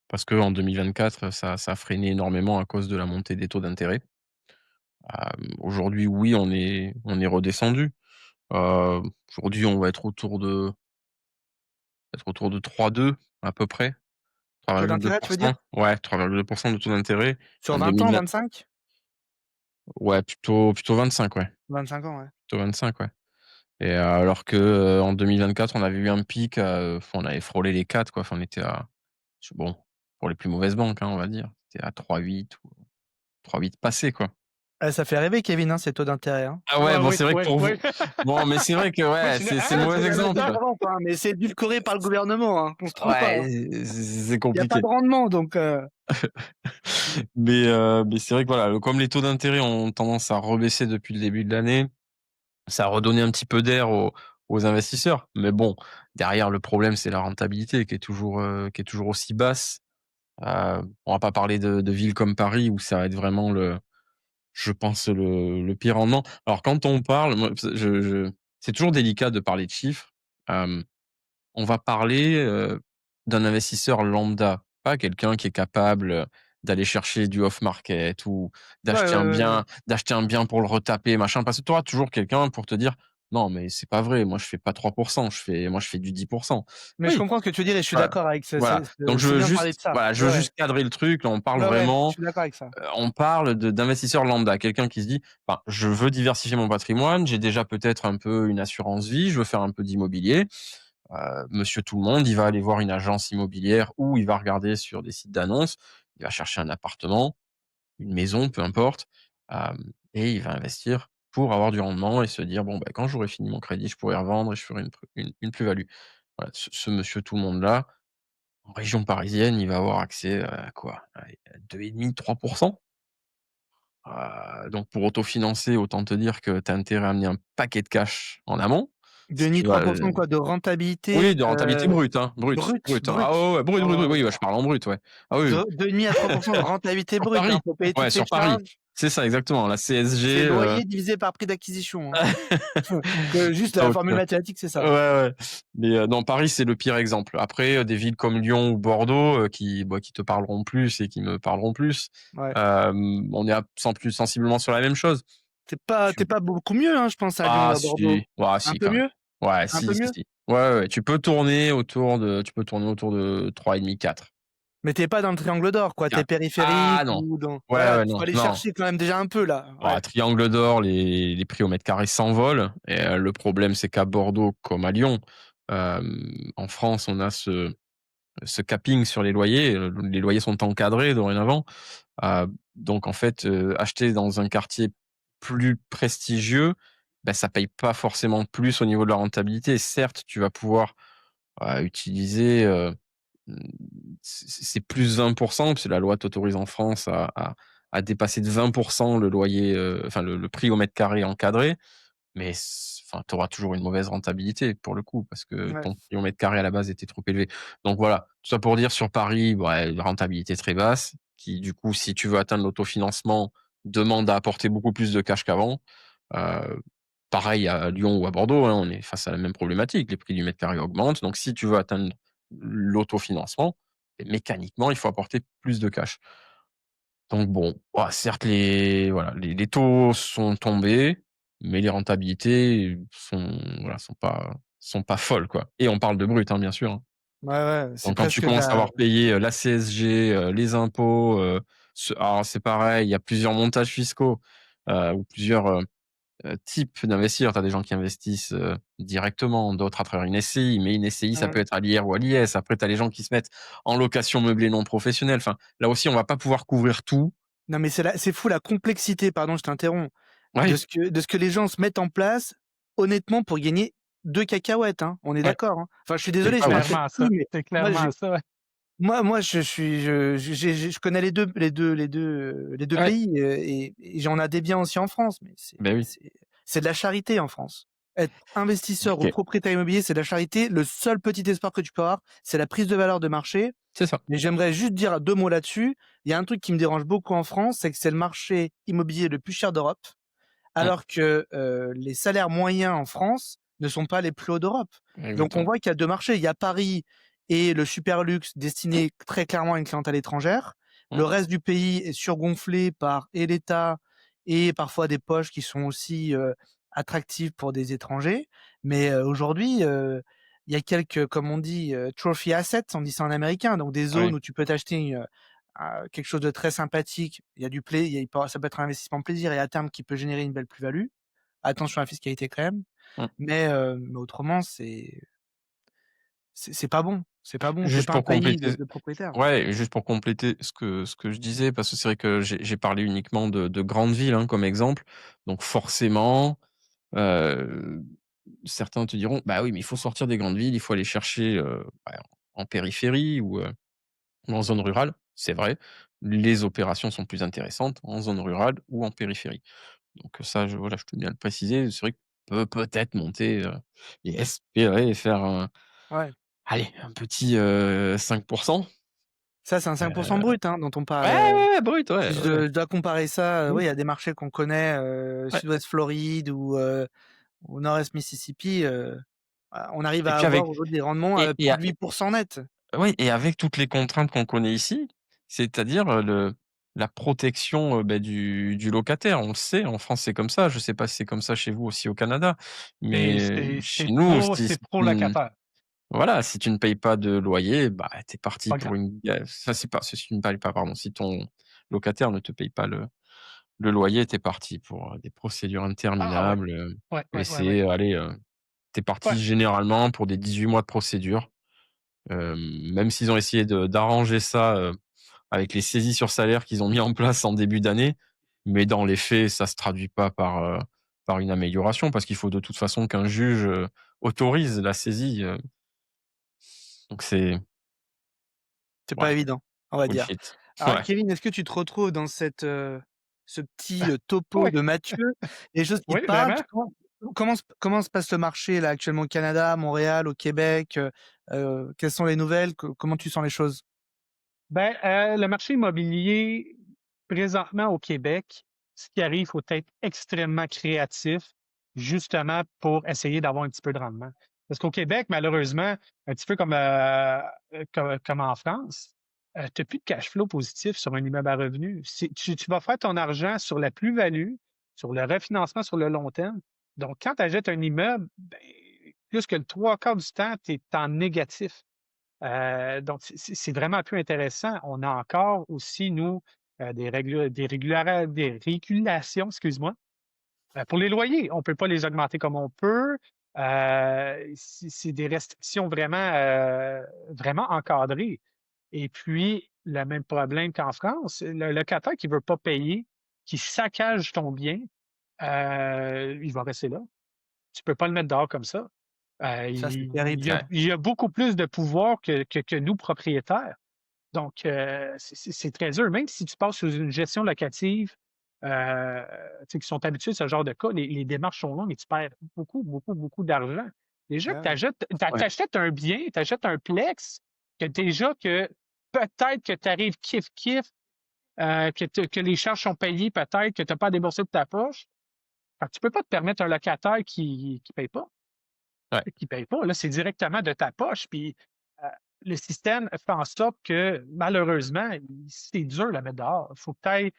Parce qu'en 2024, ça a freiné énormément à cause de la montée des taux d'intérêt. Aujourd'hui, oui, on est redescendu. Aujourd'hui, on va être autour de 3,2 à peu près, Taux d'intérêt, tu veux dire? 3,2. Ouais, 3,2 de taux d'intérêt. Sur En 20 ans, 2020 25? Ouais, plutôt 25, ouais. 25 ans, ouais. Plutôt 25, ouais. Et alors que, en 2024, on avait eu un pic on avait frôlé les 4 quoi. Enfin, on était à bon, pour les plus mauvaises banques, hein, on va dire. C'était à 3,8 ou 3,8 passé, quoi. Ah, ça fait rêver Kevin, hein, ces taux d'intérêt, hein. Ah ouais, Ouais, bon, oui, c'est vrai que oui, pour oui. vous bon, mais c'est vrai que, Oui, ouais, tu dis, c'est le ah, mauvais c'est C'est exemple. avant, quoi, mais c'est édulcoré par le gouvernement, hein, qu'on se trompe pas, hein. Ouais, c'est Il y a pas compliqué. de rendement donc Mais c'est vrai que, voilà, comme les taux d'intérêt ont tendance à rebaisser depuis le début de l'année, ça a redonné un petit peu d'air aux investisseurs. Mais bon, derrière, le problème, c'est la rentabilité qui est toujours aussi basse. On va pas parler de villes comme Paris où ça va être vraiment je pense le pire rendement. Alors quand on parle, moi, c'est toujours délicat de parler de chiffres. Hem, on va parler, d'un investisseur lambda, pas quelqu'un qui est capable, d'aller chercher du off market ou ouais, ouais, ouais, ouais. d'acheter un bien pour le retaper, machin. Parce que tu auras toujours quelqu'un pour te dire: «Non, mais c'est pas vrai, moi je fais pas 3%, je fais du 10%». Mais je Oui, comprends ce que tu veux dire et je suis voilà, d'accord avec voilà. Donc je c'est veux bien de parler juste de ça. voilà, je Ouais, veux ouais. juste cadrer le truc. Là, on parle Ouais, ouais, je vraiment suis d'accord avec ça. on parle d'investisseurs lambda, quelqu'un qui se dit: «Ben, je veux diversifier mon patrimoine, j'ai déjà peut-être un peu une assurance vie, je veux faire un peu d'immobilier». Monsieur tout le monde, il va aller voir une agence immobilière ou il va regarder sur des sites d'annonces, il va chercher un appartement, une maison, peu importe, hem et il va investir pour avoir du rendement et se dire: «Bon, bah, quand j'aurai fini mon crédit, je pourrai revendre et je ferai une plus-value». Voilà, ce monsieur tout le monde-là, en région parisienne, il va avoir accès à quoi? À 2,5-3. Donc pour autofinancer, autant te dire que tu as intérêt à amener un paquet de cash en amont. Si tu vas, 2,5-3 quoi de rentabilité, oui, de rentabilité brute, hein, brute, brute, brute. Ah brute? ouais, ouais, brut, brut, brut, Oh oui, là bah, là. je parle en brut, ouais. Ah oui, oui. De 2,5 à 3 de rentabilité Sur brute, hein, Paris. faut payer Ouais, toutes les sur Paris. charges. C'est ça exactement, la C'est CSG, loyer divisé par prix d'acquisition, hein. Juste la donc formule mathématique, c'est ouais, ça. ouais. Mais non, Paris, c'est le pire exemple. Après, des villes comme Lyon ou Bordeaux, qui te parleront plus et qui me parleront plus, Ouais. on est à sensiblement sur la même chose. Tu pas beaucoup mieux, hein, je pense à Lyon ou Ah à Bordeaux. si, ouais, Un si peu quand même. mieux? Ouais, Un peu si, si, mieux? si. Ouais, ouais, ouais, tu peux tourner autour de 3,5-4. Mais tu es pas dans le triangle d'or, quoi, tu es 4. Ah périphérique non. ou dans Ouais, voilà, ouais, il faut non, aller non. chercher quand même déjà un peu là, Bah, ouais. Triangle d'or, les prix au mètre carré s'envolent et le problème, c'est qu'à Bordeaux comme à Lyon, en France, on a ce capping sur les loyers sont encadrés dorénavant. Donc en fait, acheter dans un quartier plus prestigieux, bah, ça paye pas forcément plus au niveau de la rentabilité. Certes, tu vas pouvoir, utiliser, mmh, c'est plus 20 parce que la loi t'autorise en France à dépasser de 20 le loyer, enfin le prix au mètre carré encadré, mais enfin, tu auras toujours une mauvaise rentabilité pour le coup, parce que Ouais. ton prix au mètre carré à la base était trop élevé. Donc voilà, tout ça pour dire sur Paris, ouais, rentabilité très basse, qui du coup, si tu veux atteindre l'autofinancement, demande à apporter beaucoup plus de cash qu'avant. Heu, Pareil à Lyon ou à Bordeaux, hein, on est face à la même problématique. Les prix du mètre carré augmentent, donc si tu veux atteindre l'autofinancement, mécaniquement, il faut apporter plus de cash. Donc bon, ouah, certes les taux sont tombés, mais les rentabilités sont pas folles, quoi. Et on parle de brut, hein, bien sûr, hein. Ouais, ouais, c'est Donc quand tu presque de commences à la avoir payé, la CSG, les impôts, alors c'est pareil, il y a plusieurs montages fiscaux, ou plusieurs, types d'investisseurs. Tu as des gens qui investissent, directement, d'autres à travers une SCI, mais une SCI, ça peut mmh. être à l'IR ou à l'IS. Après, tu as les gens qui se mettent en location meublée non professionnelle. Enfin, là aussi, on va pas pouvoir couvrir tout. Non, mais c'est fou la complexité, pardon, je t'interromps, Ouais, de ce que les gens se mettent en place, honnêtement, pour gagner 2 cacahuètes, hein. On est ouais, d'accord, hein. Enfin, je suis c'est désolé, pas je ouf. m'achète Clairement plus, ça. mais C'est moi, clairement ça, ouais. moi, je suis je connais les deux Ouais, pays, et j'en ai des biens aussi en France, mais beh, oui. c'est de la charité en France. Être investisseur ou OK, propriétaire immobilier, c'est de la charité. Le seul petit espoir que tu peux avoir, c'est la prise de valeur de marché. c'est ça. Mais j'aimerais juste dire 2 mots là-dessus. Il y a un truc qui me dérange beaucoup en France, c'est que c'est le marché immobilier le plus cher d'Europe, Mmh, alors que, les salaires moyens en France ne sont pas les plus hauts d'Europe. Donc on exactement. voit qu'il y a 2 marchés. Il y a Paris et le super luxe destiné très clairement à une clientèle étrangère. Mmh, Le reste du pays est surgonflé par et l'État et parfois des poches qui sont aussi, attractives pour des étrangers. Mais, aujourd'hui, il y a quelques, comme on dit, trophy assets, on dit ça en américain, donc des zones oui, où tu peux t'acheter quelque chose de très sympathique, il y a du plai il y a il peut ça peut être un investissement plaisir et à terme qui peut générer une belle plus-value. Attention à la fiscalité quand même, Mmh. mais autrement c'est pas bon, c'est pas bon, c'est Juste pas un pour pays compléter de propriétaires. ouais, juste pour compléter ce que je disais, parce que c'est vrai que j'ai parlé uniquement de grandes villes, hein, comme exemple. Donc forcément, heu, certains te diront: «Bah oui, mais il faut sortir des grandes villes, il faut aller chercher, bah, en périphérie ou en zone rurale». C'est vrai, les opérations sont plus intéressantes en zone rurale ou en périphérie. Donc ça, voilà, je tenais à le préciser. C'est vrai que peut-être monter, et espérer faire Ouais, un petit, 5. ça c'est un 5 brut, hein, dont on Ouais, parle, ouais, ouais, brut, ouais, si ouais, ouais. je dois comparer ça, Mmh. oui, il y a des marchés qu'on connaît, Ouais. Sud-Ouest Floride ou au Nord-Est Mississippi, on arrive Et à puis avoir avec aujourd'hui des rendements, et plus a de 8 net. oui et avec toutes les contraintes qu'on connaît ici, c'est-à-dire, la protection, bah, du locataire. On le sait, en France, c'est comme ça. Je sais pas si c'est comme ça chez vous aussi au Canada, Et mais c'est chez nous, c'est pro locataire. voilà, si tu ne payes pas de loyer, bah, tu es parti Pas pour grave. une ga ça c'est pas si tu ne payes pas, pardon, si ton locataire ne te paye pas le loyer, tu es parti pour, des procédures Ah ouais. interminables, Ouais, et ouais, ouais, ouais. c'est, allez, tu es Ouais. parti généralement pour des 18 mois de procédure. Même s'ils ont essayé d'arranger ça, avec les saisies sur salaire qu'ils ont mis en place en début d'année, mais dans les faits, ça se traduit pas par une amélioration parce qu'il faut de toute façon qu'un juge, autorise la saisie, donc c'est C'est pas ouais, évident, on va dire. bullshit. Alors Ouais. Kevin, est-ce que tu te retrouves dans ce petit, topo Ouais. de Mathieu? Des choses qui Oui, te parlent? vraiment. Comment se passe le marché là actuellement au Canada, à Montréal, au Québec? Quelles sont les nouvelles? Comment tu sens les choses? Ben, le marché immobilier, présentement au Québec, ce qui arrive, il faut être extrêmement créatif, justement pour essayer d'avoir un petit peu de rendement. Parce qu'au Québec, malheureusement, un petit peu comme en France, tu as plus de cash flow positif sur un immeuble à revenus. Tu vas faire ton argent sur la plus-value, sur le refinancement sur le long terme. Donc, quand tu achètes un immeuble, ben, plus que le trois quarts du temps, tu es en négatif. Donc, c'est vraiment plus intéressant. On a encore aussi, nous, des régulations, excuse-moi, pour les loyers. On ne peut pas les augmenter comme on peut. C'est des restrictions vraiment encadrées. Et puis, le même problème qu'en France, le locataire qui ne veut pas payer, qui saccage ton bien, il va rester là. Tu peux pas le mettre dehors comme ça. Ça, c'est Il terrible y a Ouais. ça. il y a beaucoup plus de pouvoir que nous, propriétaires. Donc, c'est très dur. Même si tu passes sous une gestion locative, heu, tu sais, qui sont habitués à ce genre de cas, les démarches sont longues et tu perds beaucoup, beaucoup, beaucoup d'argent. Déjà que Ah ouais. Ouais. tu un bien, tu achètes un plex, que déjà que peut-être que tu arrives kiff-kiff, que les charges sont payées, peut-être que tu as pas à débourser de ta poche. Fait que tu peux pas te permettre un locataire qui paye pas. Ouais. Qui paye pas, là, c'est directement de ta poche. Puis le système fait en sorte que malheureusement, c'est dur de la mettre dehors. Il faut que tu ailles.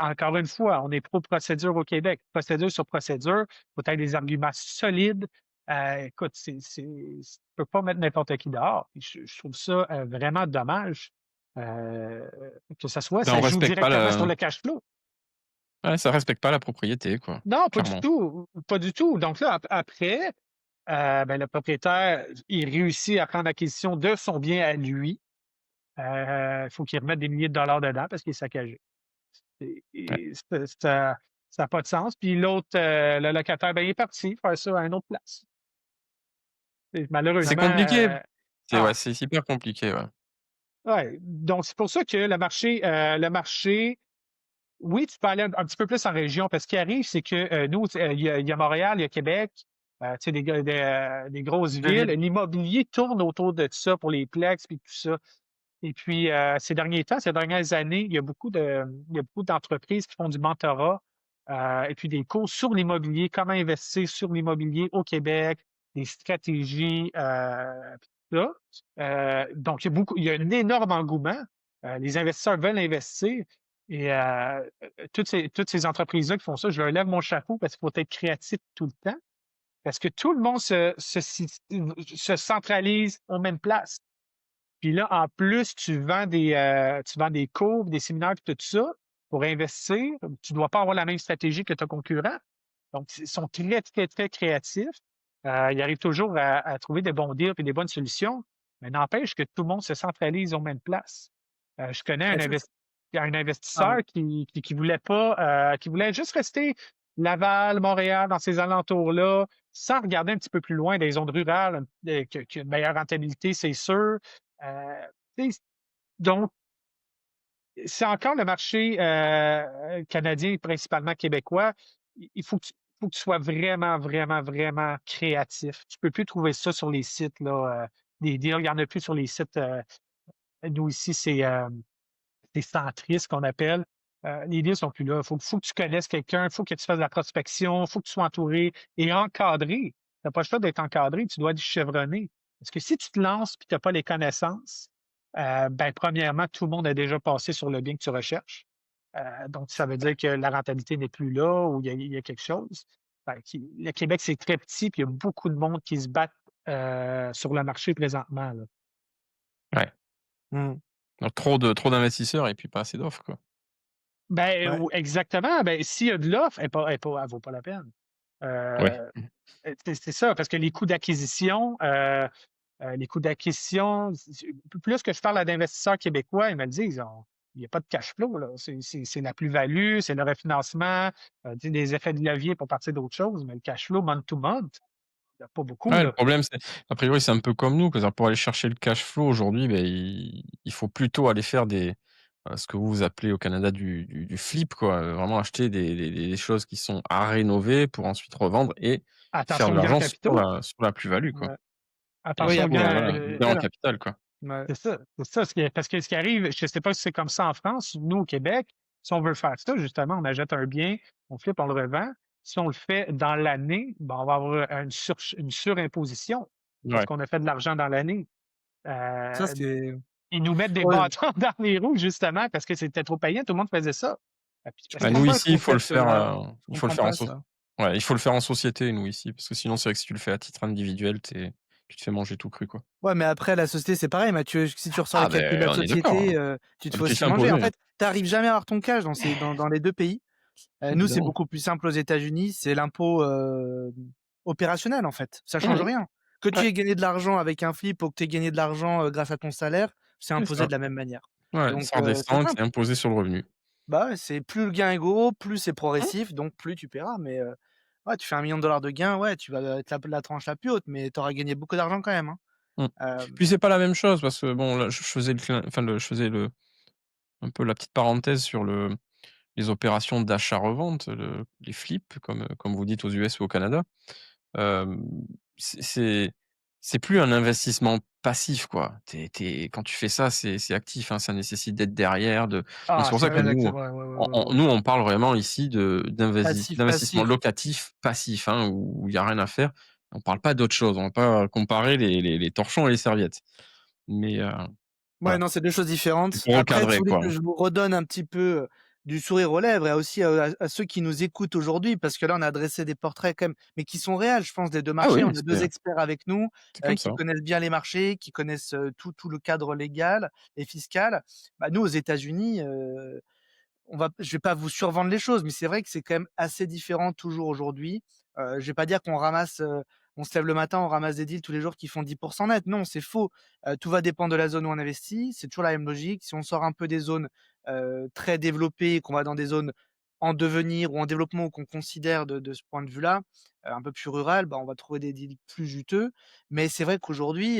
Encore une fois, on est pro-procédure au Québec. Procédure sur procédure, il faut que tu aies des arguments solides. Écoute, tu ne peux pas mettre n'importe qui dehors. Puis je trouve ça vraiment dommage euh, que ça soit. Ben, Ça on joue respecte pas directement sur la le cash flow. ouais, ça respecte pas la propriété, quoi, Non, pas du clairement. tout. Pas du tout. Donc là, après, ben, le propriétaire, il réussit à prendre acquisition de son bien à lui. Il faut qu'il remette des milliers de dollars dedans parce qu'il est saccagé. Ouais. Ça n'a pas de sens. Puis l'autre, le locataire, ben, il est parti faire ça à une autre place. Et C'est malheureusement, compliqué. ah, C'est hyper compliqué, ouais. ouais. Donc, c'est pour ça que le marché, oui, tu peux aller un petit peu plus en région parce qu'il arrive, c'est que nous, il y a Montréal, il y a Québec, tu sais, des grosses De villes. ville. L'immobilier tourne autour de ça pour les plex et tout ça. Et puis, ces derniers temps, ces dernières années, il y a beaucoup d'entreprises qui font du mentorat et puis des cours sur l'immobilier, comment investir sur l'immobilier au Québec, des stratégies, puis tout ça. Donc, il y a un énorme engouement. Les investisseurs veulent investir et toutes ces entreprises-là qui font ça, je leur lève mon chapeau parce qu'il faut être créatif tout le temps. Parce que tout le monde se centralise aux mêmes places. Puis là, en plus, tu vends des cours, des séminaires, puis tout ça pour investir. Tu dois pas avoir la même stratégie que ton concurrent. Donc, ils sont très, très, très créatifs. Ils arrivent toujours à trouver des bons deals et des bonnes solutions, mais n'empêche que tout le monde se centralise aux mêmes places. Je connais Et ça, un pardon. investisseur qui voulait pas, qui voulait juste rester Laval, Montréal, dans ces alentours-là, sans regarder un petit peu plus loin des zones rurales, qui a une meilleure rentabilité, c'est sûr. Tu sais, donc, c'est encore le marché canadien, principalement québécois. Il faut que tu sois vraiment, vraiment, vraiment créatif. Tu peux plus trouver ça sur les sites, là, des deals. Il y en a plus sur les sites. Nous, ici, c'est Centris qu'on appelle. Les deals sont plus là. Faut que tu connaisses quelqu'un. Faut que tu fasses de la prospection. Faut que tu sois entouré et encadré. Tu n'as pas le choix d'être encadré. Tu dois être chevronné. Parce que si tu te lances et tu n'as pas les connaissances, ben, premièrement, tout le monde a déjà passé sur le bien que tu recherches. Donc, ça veut dire que la rentabilité n'est plus là ou il y a quelque chose. Fait le Québec, c'est très petit, puis il y a beaucoup de monde qui se battent sur le marché présentement, là. Ouais. Mmh. Donc trop d'investisseurs et puis pas assez d'offres, quoi. Ben, Ouais. exactement. Ben, s'il y a de l'offre, elle vaut pas la peine. Ouais. Euh, c'est ça, parce que les coûts d'acquisition, plus que je parle à d'investisseurs québécois, ils me le disent, il n'y a pas de cash flow, là. C'est la plus-value, c'est le refinancement, tu sais, des effets de levier pour partir d'autres choses, mais le cash flow month to month, il n'y a pas beaucoup, Ouais, le là. problème, c'est a priori, c'est un peu comme nous, c'est-à-dire pour aller chercher le cash flow aujourd'hui, beh, il faut plutôt aller faire ce que vous appelez au Canada du flip, quoi, vraiment acheter des choses qui sont à rénover pour ensuite revendre et faire Attention de aux gains en l'argent capitaux. sur la plus-value, quoi Ouais. et Oui, Attention aux surtout, après, voilà, gains. gain en capital, quoi. ouais. C'est ça. Parce que ce qui arrive, je ne sais pas si c'est comme ça en France, nous au Québec, si on veut faire ça, justement, on achète un bien, on flippe, on le revend. Si on le fait dans l'année, ben, on va avoir une surimposition parce Ouais. qu'on a fait de l'argent dans l'année. Ça, Euh, c'est Ils nous mettent des ouais, bâtons dans les roues, justement, parce que c'était trop payant, tout le monde faisait ça. je Parce Bah, que comprends nous pas ce ici, concept-là. Je il faut le comprends faire en pas so ça. ouais, il faut le faire en société, nous ici, parce que sinon, c'est vrai que si tu le fais à titre individuel, tu te fais manger tout cru, quoi. Ouais, mais après la société, c'est pareil, Mathieu. Si tu ressors les Ah calculs de beh, la on est d'accord, société, hein. tu te Ah fais mais tu te aussi fais manger. En imposer, hein, fait, tu arrives jamais à avoir ton cash dans les 2 pays. Nous, c'est évidemment. beaucoup plus simple aux États-Unis, c'est l'impôt, opérationnel, en fait. Ça change Mmh. rien. Que tu Ouais, aies gagné de l'argent avec un flip ou que tu aies gagné de l'argent, grâce à ton salaire, c'est c'est imposé ça. de la même manière. Ouais, Donc ça c'est redescend, c'est simple. imposé sur le revenu. Bah, ouais, c'est plus le gain est gros, plus c'est Mmh. progressif, donc plus tu paieras. Mais ouais, tu fais 1 million de gains, ouais, tu vas être la tranche la plus haute, mais tu auras gagné beaucoup d'argent quand même, hein. Mmh. Hem, Puis c'est pas la même chose parce que bon, là, je faisais le clin enfin je faisais un peu la petite parenthèse sur les opérations d'achat-revente, les flips comme vous dites aux US ou au Canada. Hem, c'est c'est c'est plus un investissement passif, quoi. Quand tu fais ça, c'est actif, hein, ça nécessite d'être derrière, donc c'est ah, pour c'est ça que très actif. nous, Ouais, ouais, ouais, ouais, ouais. nous, on parle vraiment ici passif, d'investissement passif. locatif passif, hein, où il y a rien à faire. On parle pas d'autre chose, on va pas comparer les torchons et les serviettes. Mais Ouais, voilà, non, c'est 2 choses c'est différentes. pour Après, si recadrer, vous voulez quoi, que hein. je vous redonne un petit peu, du sourire aux lèvres et aussi, à ceux qui nous écoutent aujourd'hui, parce que là, on a dressé des portraits quand même, mais qui sont réels, je pense, des 2 Ah marchés. oui, On a 2 experts avec nous, c'est comme qui ça. connaissent bien les marchés, qui connaissent, tout le cadre légal et fiscal. Bah, nous, aux États-Unis, je vais pas vous survendre les choses, mais c'est vrai que c'est quand même assez différent toujours aujourd'hui. Je vais pas dire qu'on ramasse, on se lève le matin, on ramasse des deals tous les jours qui font 10 net. Non, c'est faux. Tout va dépendre de la zone où on investit. C'est toujours la même logique. Si on sort un peu des zones, très développées et qu'on va dans des zones en devenir ou en développement ou qu'on considère de ce point de vue-là, un peu plus rural, bah, on va trouver des deals plus juteux. Mais c'est vrai qu'aujourd'hui,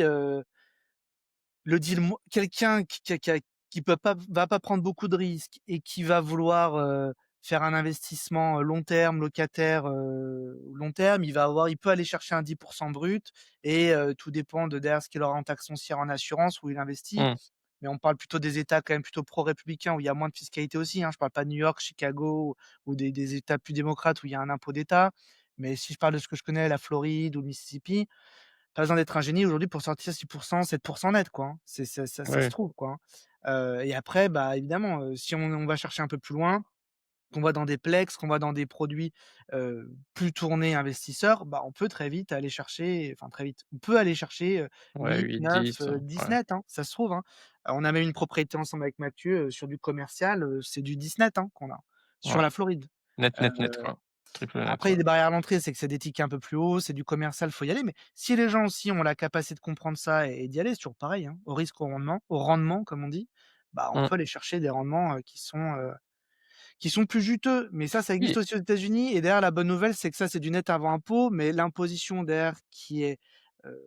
le deal mo quelqu'un qui peut pas va pas prendre beaucoup de risques et qui va vouloir, faire un investissement, long terme, locataire, long terme, il peut aller chercher un 10 brut et tout dépend de derrière ce qu'il aura en taxe foncière, en assurance, où il investit. Mmh. Mais on parle plutôt des États quand même plutôt pro-républicains où il y a moins de fiscalité aussi, hein. Je parle pas de New York, Chicago ou des États plus démocrates où il y a un impôt d'État. Mais si je parle de ce que je connais, la Floride ou le Mississippi, pas besoin d'être un génie aujourd'hui pour sortir 6 7 net, quoi, hein. Ça se Ouais. trouve, quoi, hein. Et après, bah, évidemment, si on va chercher un peu plus loin, qu'on va dans des Plex, qu'on va dans des produits, plus tournés investisseurs, bah, on peut très vite aller chercher enfin très vite, on peut aller chercher, Ouais, 8, 8, 9, 10, 10 ouais. net, hein, ça se trouve, hein. On a même une propriété ensemble avec Mathieu, sur du commercial, c'est du 10 net, hein, qu'on a, sur Ouais. la Floride. Net, Heu, net, net, quoi. Triple net, Après il y ouais. a des barrières à l'entrée, c'est que c'est des tickets un peu plus hauts, c'est du commercial, faut y aller, mais si les gens aussi ont la capacité de comprendre ça et d'y aller, c'est toujours pareil, hein, au risque au rendement comme on dit, bah, on Mmh. peut aller chercher des rendements, qui sont plus juteux, mais ça existe Oui, aussi aux États-Unis et derrière la bonne nouvelle, c'est que ça, c'est du net avant impôt, mais l'imposition derrière qui est, heu,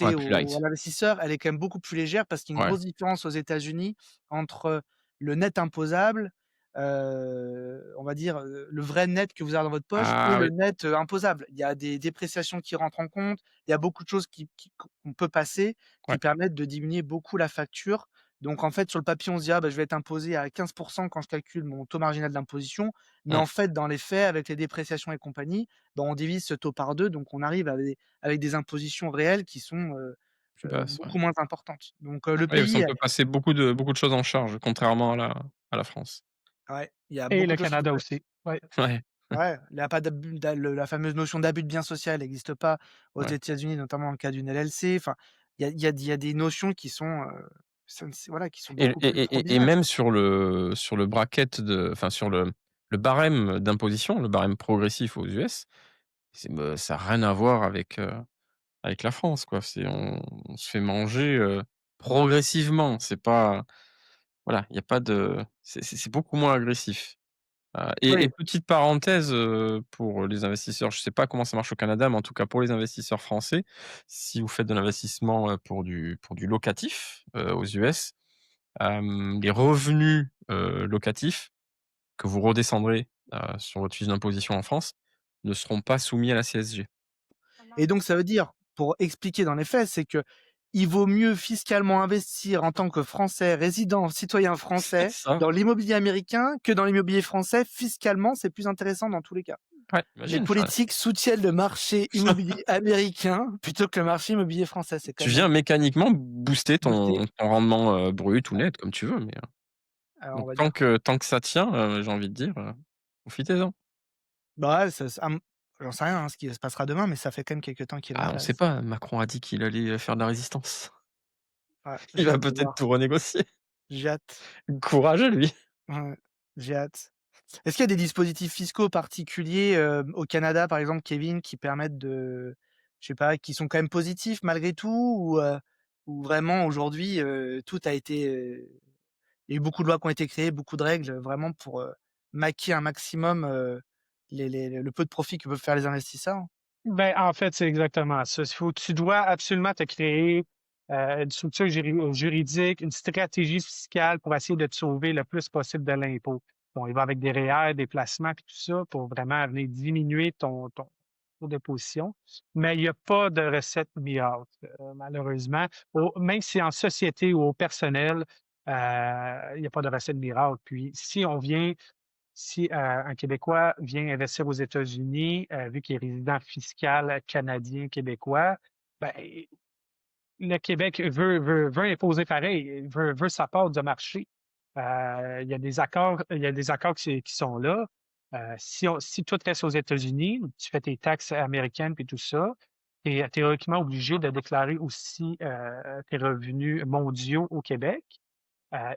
ouais, taxée plus à light. l'investisseur, elle est quand même beaucoup plus légère parce qu'il y a une Ouais. grosse différence aux États-Unis entre le net imposable, on va dire, le vrai net que vous avez dans votre poche et Ah le oui, net, imposable. Il y a des dépréciations qui rentrent en compte, il y a beaucoup de choses qu'on peut passer, qui ouais. permettent de diminuer beaucoup la facture. Donc en fait, sur le papier, on se dit: «Ah bah, je vais être imposé à 15 quand je calcule mon taux marginal d'imposition», mais Mmh. en fait, dans les faits, avec les dépréciations et compagnie, bah, on divise ce taux par 2, donc on arrive avec des impositions réelles qui sont, Plus basse, ouais. beaucoup moins importantes. Donc le Oui, parce pays qu'on peut passer beaucoup de choses en charge, contrairement à la France. ouais, il y a Et beaucoup le de choses qui se Canada passent. aussi. Ouais. Ouais, Ouais, il y a pas d'abus la fameuse notion d'abus de bien social n'existe pas aux ouais. États-Unis, notamment dans le cas d'une LLC. Enfin, il y a des notions qui sont, ça ne c'est voilà, qui sont Et beaucoup plus pro et business. même sur le bracket enfin sur le barème d'imposition, le barème progressif aux US, ça a rien à voir avec la France, quoi. On se fait manger, progressivement. C'est pas voilà, il y a pas de c'est beaucoup moins agressif. Et Oui. petite parenthèse, pour les investisseurs, je sais pas comment ça marche au Canada, mais en tout cas pour les investisseurs français, si vous faites de l'investissement, pour du locatif, aux US, les revenus, locatifs que vous redescendrez, sur votre fiche d'imposition en France, ne seront pas soumis à la CSG. Et donc ça veut dire, pour expliquer dans les faits, c'est que il vaut mieux fiscalement investir en tant que Français, résident, citoyen C'est français, ça. dans l'immobilier américain que dans l'immobilier français. Fiscalement, c'est plus intéressant dans tous les cas. Ouais, Les imagine, enfin, politiques soutiennent le marché immobilier américain plutôt que le marché immobilier français. C'est quand tu viens même mécaniquement booster boosté. ton rendement, brut ou Ouais, net comme tu veux, mais alors on donc va dire. tant que ça tient, j'ai envie de dire, profitez-en. Bah ouais, j'en sais rien, hein, ce qui se passera demain, mais ça fait quand même quelque temps qu'il est en Ah, on sait place. pas, Macron a dit qu'il allait, faire de la résistance. Ouais, Il j'ai va hâte de peut-être voir. tout renégocier. J'ai hâte. Courage à lui. Ouais, j'ai hâte. Est-ce qu'il y a des dispositifs fiscaux particuliers, au Canada, par exemple, Kevin, qui permettent de je sais pas, qui sont quand même positifs malgré tout ou vraiment aujourd'hui, tout a été, il y a eu beaucoup de lois qui ont été créées, beaucoup de règles, vraiment pour, maquiller un maximum, le peu de profit que peuvent faire les investisseurs? Ben, en fait, c'est exactement ça. Tu dois absolument te créer une structure juridique, une stratégie fiscale pour essayer de te sauver le plus possible de l'impôt. Bon, il va avec des REER, des placements, puis tout ça, pour vraiment venir diminuer ton taux d'imposition. Mais il n'y a pas de recette miracle, malheureusement. Même si en société ou au personnel, il n'y a pas de recette miracle. Puis, si un Québécois vient investir aux États-Unis, vu qu'il est résident fiscal canadien québécois, ben, le Québec veut imposer pareil, veut sa part de marché. Il y a des accords qui sont là. Si tout reste aux États-Unis, tu fais tes taxes américaines puis tout ça, tu es théoriquement obligé de déclarer aussi tes revenus mondiaux au Québec,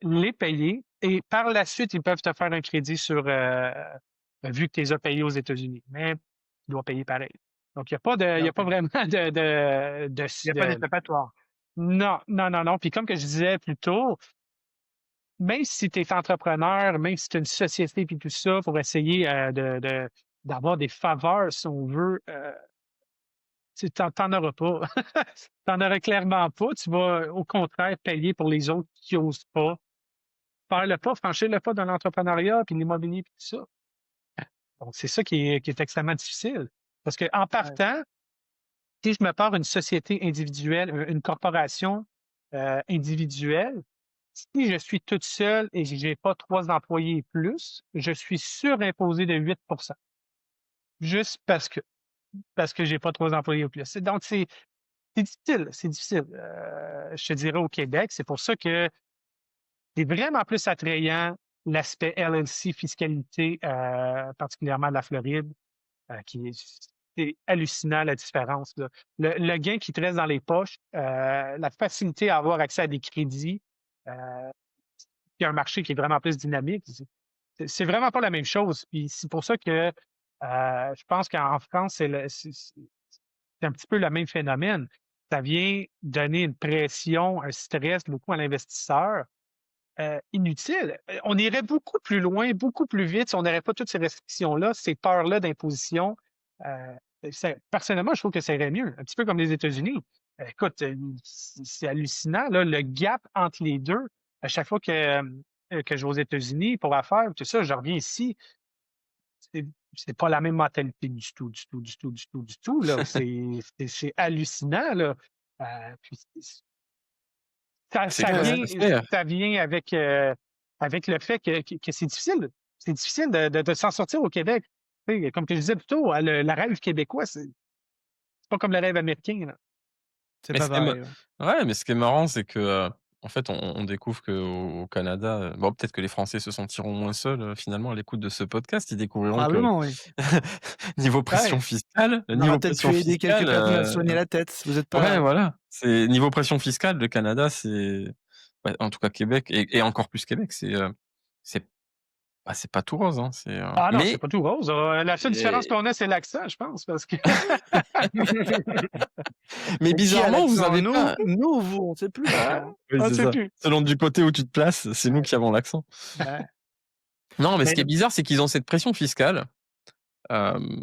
les payer et par la suite, ils peuvent te faire un crédit sur, vu que tu les as payés aux États-Unis, mais tu dois payer pareil. Donc il y a pas OK. vraiment de Il y a pas d'échappatoire. non, non, non, non. Puis comme que je disais plus tôt, même si tu es entrepreneur, même si tu as une société puis tout ça, pour essayer, d'avoir des faveurs, si on veut, tu en auras pas. Tu en auras clairement pas. Tu vas, au contraire, payer pour les autres qui osent pas faire le pas, franchir le pas de l'entrepreneuriat, puis l'immobilier, puis tout ça. Donc, c'est ça qui est extrêmement difficile. Parce qu'en Ouais. partant, si je me pars une société individuelle, une corporation individuelle, si je suis toute seule et que j'ai pas 3 employés et plus, je suis surimposé de 8 juste parce que j'ai pas 3 employés ou plus. Donc, c'est difficile, c'est difficile. Je te dirais au Québec, c'est pour ça que c'est vraiment plus attrayant l'aspect LLC fiscalité, particulièrement de la Floride, qui est c'est hallucinant la différence, là. Le gain qui te reste dans les poches, la facilité à avoir accès à des crédits, puis un marché qui est vraiment plus dynamique, c'est vraiment pas la même chose. Puis c'est pour ça que je pense qu'en France, c'est un petit peu le même phénomène. Ça vient donner une pression, un stress beaucoup à l'investisseur inutile. On irait beaucoup plus loin, beaucoup plus vite si on n'aurait pas toutes ces restrictions-là, ces peurs-là d'imposition. Euh, Personnellement, je trouve que ça irait mieux, un petit peu comme les États-Unis. Écoute, c'est hallucinant, là, le gap entre les deux. À chaque fois que je vais aux États-Unis pour affaires, tout ça, je reviens ici. C'est c'est pas la même mentalité du tout, du tout, du tout, du tout, du tout, là. C'est hallucinant, là. Puis ça, C'est ça clair, Ouais, vient, c'est clair. ça vient avec le fait que c'est difficile. C'est difficile de s'en sortir au Québec. Tu sais, comme que je disais plus tôt, le rêve québécois, c'est pas comme le rêve américain, là. c'est Mais pas ce qui est ma pareil, ouais. ouais, mais ce qui est marrant, c'est que, en fait, on découvre qu'au Canada, bon, peut-être que les Français se sentiront moins seuls, finalement, à l'écoute de ce podcast. Ils découvriront que Probablement, oui. niveau pression Ouais, fiscale On aura peut-être pu aider quelques personnes à se soigner la tête. Vous êtes ouais, pas voilà, c'est niveau pression fiscale, le Canada, c'est ouais, en tout cas Québec et encore plus Québec, c'est c'est pas tout rose, hein, ah non, c'est mais pas tout rose. La seule différence et qu'on a, c'est l'accent, je pense, parce que mais qui a bizarrement, vous l'accent? avez Nous pas nous ou vous? On sait plus ah, maintenant. oui, on ne c'est sait ça. plus. Selon du côté où tu te places, c'est nous qui avons l'accent. Ouais. Non, mais ce Mais qui est bizarre, c'est qu'ils ont cette pression fiscale, hem,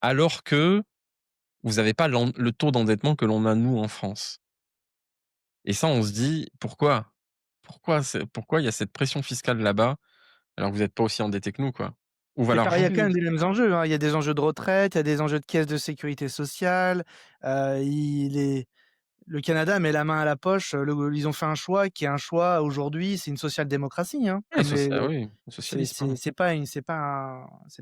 alors que vous avez pas le taux d'endettement que l'on a nous en France et ça, on se dit: «Pourquoi? Pourquoi il y a cette pression fiscale là-bas, alors que vous êtes pas aussi endettés que nous, quoi?» Ou c'est alors Bah, il y vous a quand parce même les mêmes enjeux, hein. Il y a des enjeux de retraite, il y a des enjeux de caisse de sécurité sociale, il est le Canada met la main à la poche, ils ont fait un choix qui est un choix aujourd'hui, c'est une social-démocratie, hein, oui, comme les oui, le socialisme, hein. c'est